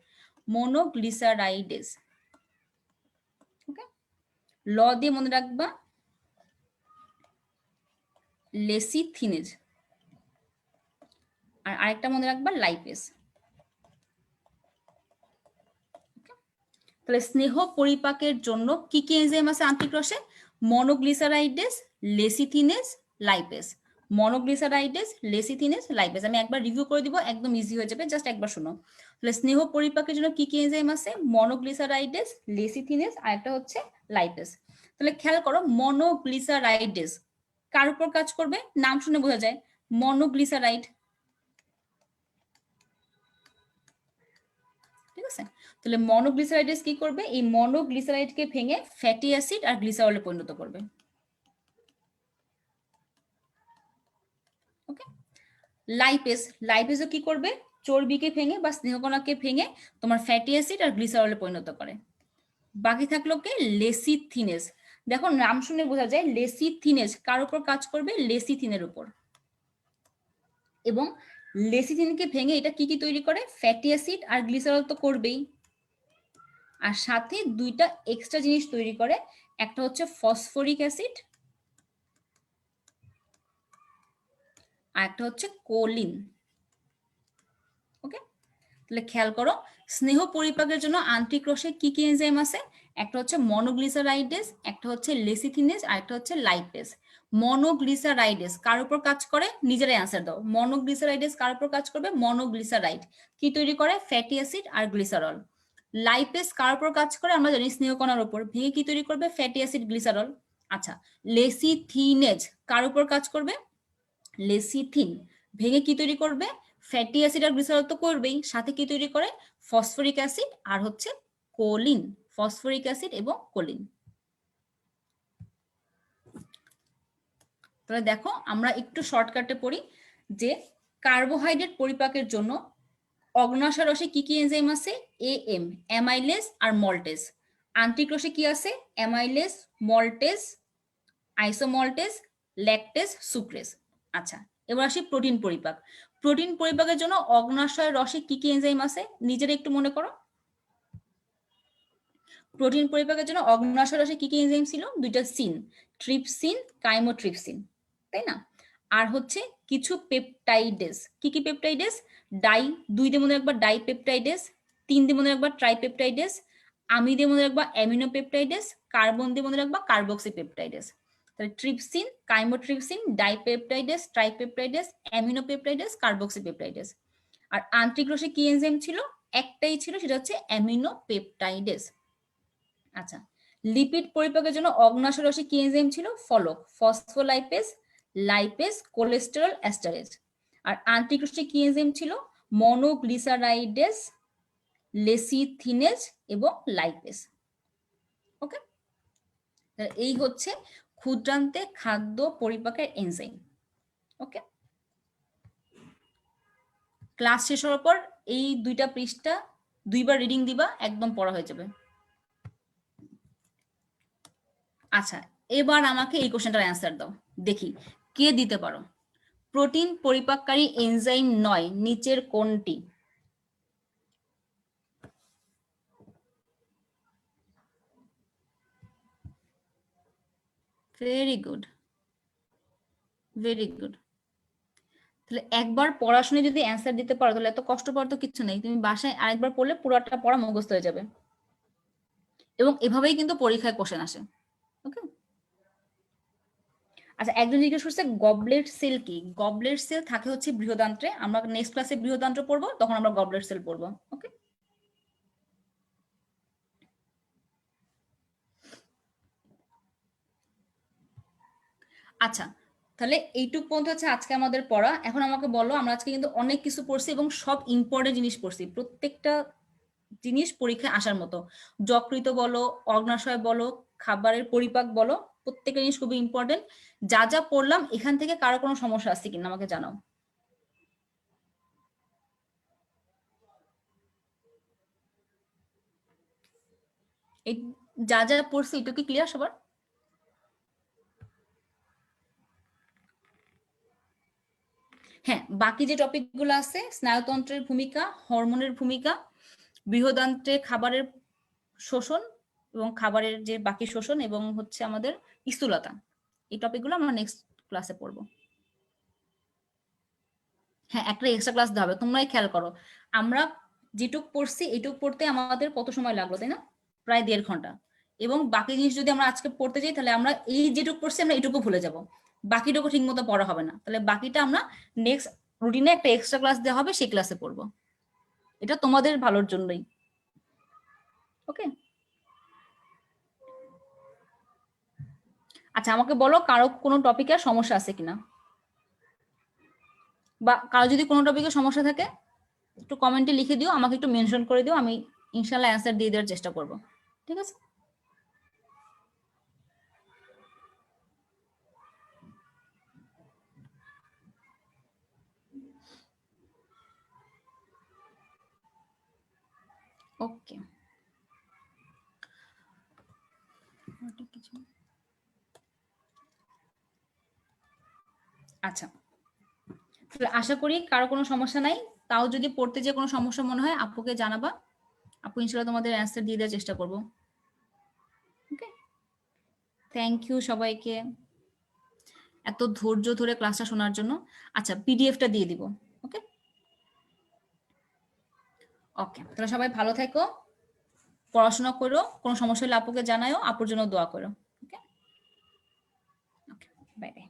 মনোগ্লিসারাইডেস। ওকে, ল দিয়ে মনে রাখবা লেসিথিনেজ, আর আরেকটা মনে রাখবা লাইপেস। তাহলে স্নেহ পরিপাকের জন্য কি কি এনজাইম আছে আন্তরিক রসে? মনোগ্লিসারাইডেস, লেসিথিনেজ, লাইপেস। মনোগ্লিসারাইডেস, লেসিথিনেজ, লাইপেস। আমি একবার রিভিউ করে দিব, একদম ইজি হয়ে যাবে, জাস্ট একবার শোনো। তাহলে স্নেহ পরিপাকের জন্য কি কি এনজাইম আছে? মনোগ্লিসারাইডেস, লেসিথিনেজ, আর একটা হচ্ছে লাইপেস। তাহলে খেয়াল করো, মনোগ্লিসারাইডেস কার উপর কাজ করবে? নাম শুনে বোঝা যায়, মনোগ্লিসারাইড। ঠিক আছে, তাহলে মনোগ্লিসারাইডেস কি করবে? এই মনোগ্লিসারাইডকে ভেঙে ফ্যাটি অ্যাসিড আর গ্লিসারলে পরিণত করবে। ওকে, লাইপেস, লাইপেসও কি করবে? চর্বিকে ভেঙে বা স্নেহকণাকে ভেঙে তোমার ফ্যাটি অ্যাসিড আর গ্লিসারলে পরিণত করে। বাকি থাকলো কে? লেসিথিনেজ। দেখো নাম শুনে বোঝা যায়, লেসিথিনেজ কার উপর কাজ করবে? লেসিথিনের উপর। এবং লেসিথিনকে ভেঙে এটা কি কি তৈরি করে? ফ্যাটি অ্যাসিড আর গ্লিসারল তো করবেই, আর সাথে দুইটা এক্সট্রা জিনিস তৈরি করে, একটা হচ্ছে ফসফরিক অ্যাসিড আর একটা হচ্ছে কোলিন। ওকে, তাহলে খেয়াল করো, স্নেহ পরিপাকের জন্য আন্তরিক রসে কি কি এনজাইম আছে? একটা হচ্ছে মনোগ্লিসারাইডেস, একটা হচ্ছে লেসিথিনেজ, আর একটা হচ্ছে লাইপেস। মনোগ্লিসারাইডেস কার উপর কাজ করে? নিজেরাই অ্যান্সার দাও। মনোগ্লিসারাইডেস কার উপর কাজ করবে? মনোগ্লিসারাইড কি তৈরি করে? ফ্যাটি অ্যাসিড আর গ্লিসারল। লাইপেস কার উপর কাজ করে? আমরা জানি স্নেহকণার উপর, ভেঙে কি তৈরি করবে? Fatty acid, glycerol. আচ্ছা, লেসিথিনেজ কার উপর কাজ করবে? লেসিথিন ভেঙে কি তৈরি করবে? ফ্যাটি অ্যাসিড আর গ্লিসারল তো করবেই, সাথে কি তৈরি করে? ফসফরিক অ্যাসিড আর হচ্ছে কোলিন। ফসফরিক অ্যাসিড এবং কোলিন। তাহলে দেখো আমরা একটু শর্টকাটে পড়ি যে কার্বোহাইড্রেট পরিপাকের জন্য অগ্ন্যাশয় রসে কি কি এনজাইম আছে? এএম, অ্যামাইলেজ আর মল্টেজ। আন্তরিক রসে কি আছে? Amylase, maltase, isomaltase, lactase, sucrase. আচ্ছা এবার আসি প্রোটিন পরিপাক। প্রোটিন পরিপাকের জন্য অগ্ন্যাশয় রসে কি কি এনজাইম আছে? নিজেরা একটু মনে করো। প্রোটিন পরিপাকের জন্য অগ্ন্যাশয় রসে কি কি এনজাইম ছিল? দুইটা সিন, ট্রিপসিন, কাইমোট্রিপসিন, তাই না? আর হচ্ছে কিছু পেপটাইডেস। কি কি পেপটাইডেস? ডাই, 2 দিয়ে মনে রাখবা ডাই পেপটাইডেস, 3 দিয়ে মনে রাখবা ট্রাইপেপটাইডেস, আমি দিয়ে মনে রাখবা অ্যামিনো পেপটাইডেস, কার্বন দিয়ে মনে রাখবা কার্বক্সি পেপটাইডেস। তাহলে trypsin, chymotrypsin, dipeptidase, tripeptidase, aminopeptidase, carboxypeptidase. আর আন্তরিক রসে কি এনজাইম ছিল? একটাই ছিল, সেটা হচ্ছে অ্যামিনো পেপটাইডেস। আচ্ছা, লিপিড পরিপাকের জন্য অগ্নাশয় রসে কি এনজাইম ছিল? ফলক, ফসফোলাইপেজ, লাইপেজ, কোলেস্টেরল এস্টারেজ। আর আন্তরিক রসে কি এনজাইম ছিল? মনোগ্লিসারাইডেস, লেসিথিনেজ এবং লাইপেজ। ওকে, এই হচ্ছে ক্ষুদ্রান্তে খাদ্য পরিপাকের এনজাইম। ওকে, ক্লাস শেষ হওয়ার পর এই 2টা পৃষ্ঠা 2বার রিডিং দিবা, একদম পড়া হয়ে যাবে। আচ্ছা, এবার আমাকে এই কোশ্চেনটার অ্যান্সার দাও, দেখি কে দিতে পারো। প্রোটিন পরিপাককারী এনজাইম নয় নিচের কোনটি? Very good, very good. তাহলে একবার পড়াশোনায় যদি অ্যান্সার দিতে পারো তাহলে এত কষ্ট পাওয়ার তো কিছু নেই, তুমি বাসায় আরেকবার পড়লে পুরোটা পড়া মুখস্থ হয়ে যাবে। এবং এভাবেই কিন্তু পরীক্ষায় কোশ্চেন আসে। ওকে, আচ্ছা, একজন জিজ্ঞেস করছে গবলেট সেল কি? গবলেট সেল থাকে হচ্ছে বৃহদান্ত্রে, আমরা নেক্সট ক্লাসে বৃহদান্ত্র পড়বো, তখন আমরা গবলেট সেল পড়বো। ওকে, আচ্ছা, তাহলে এইটুক পর্যন্ত হচ্ছে আজকে আমাদের পড়া। এখন আমাকে বলো, আমরা আজকে কিন্তু অনেক কিছু পড়ছি এবং সব ইম্পর্টেন্ট জিনিস পড়ছি, প্রত্যেকটা জিনিস পরীক্ষায় আসার মতো। যকৃত বলো, অগ্নাশয় বলো, খাবারের পরিপাক বলো, প্রত্যেকটা জিনিস খুবই ইম্পর্টেন্ট। যা যা পড়লাম এখান থেকে কারো কোনো সমস্যা আছে কিনা আমাকে জানাও। এই যা যা পড়ছি এটা কি ক্লিয়ার সবার? হ্যাঁ, বাকি যে টপিকগুলো আছে, স্নায়ুতন্ত্রের ভূমিকা, হরমোনের ভূমিকা, বৃহদান্ত্রে খাবারের শোষণ এবং খাবারের যে বাকি শোষণ, এবং হচ্ছে আমাদের স্থূলতা, এই টপিকগুলো আমরা নেক্সট ক্লাসে পড়বো। হ্যাঁ, একটা এক্সট্রা ক্লাস দেওয়া হবে, তোমরাই খেয়াল করো। আমরা যেটুক পড়ছি এইটুক পড়তে আমাদের কত সময় লাগলো, তাই না? প্রায় 1.5 ঘন্টা। এবং বাকি জিনিস যদি আমরা আজকে পড়তে যাই তাহলে আমরা এই যেটুকু পড়ছি আমরা এইটুকু ভুলে যাব, বাকিটুকু ঠিক মতো পড়া হবে না। তাহলে বাকিটা আমরা নেক্সট রুটিনে একটা এক্সট্রা ক্লাস দেওয়া হবে, সেই ক্লাসে পড়বো। এটা তোমাদের ভালোর জন্যই। ওকে, আচ্ছা, আমাকে বলো কারো কোনো টপিকে সমস্যা আছে কিনা, বা কারো যদি কোনো টপিকে সমস্যা থাকে একটু কমেন্টে লিখে দিও, আমাকে একটু মেনশন করে দিও, আমি ইনশাল্লাহ অ্যান্সার দিয়ে দেওয়ার চেষ্টা করব। ঠিক আছে, ওকে। আচ্ছা, আশা করি কারো কোনো সমস্যা নাই। তাও যদি পড়তে যে কোনো সমস্যা মনে হয় আপুকে জানাবা, আপু ইনশাল্লাহ তোমাদের অ্যান্সার দিয়ে দেওয়ার চেষ্টা করবো। ওকে, থ্যাংক ইউ সবাইকে এত ধৈর্য ধরে ক্লাসটা শোনার জন্য। আচ্ছা, পিডিএফটা দিয়ে দিব। ওকে, ওকে, তাহলে সবাই ভালো থেকো, পড়াশোনা করো, কোনো সমস্যা হলে আপুকে জানাও, আপুর জন্য দোয়া করো। ওকে, ওকে, বাই বাই।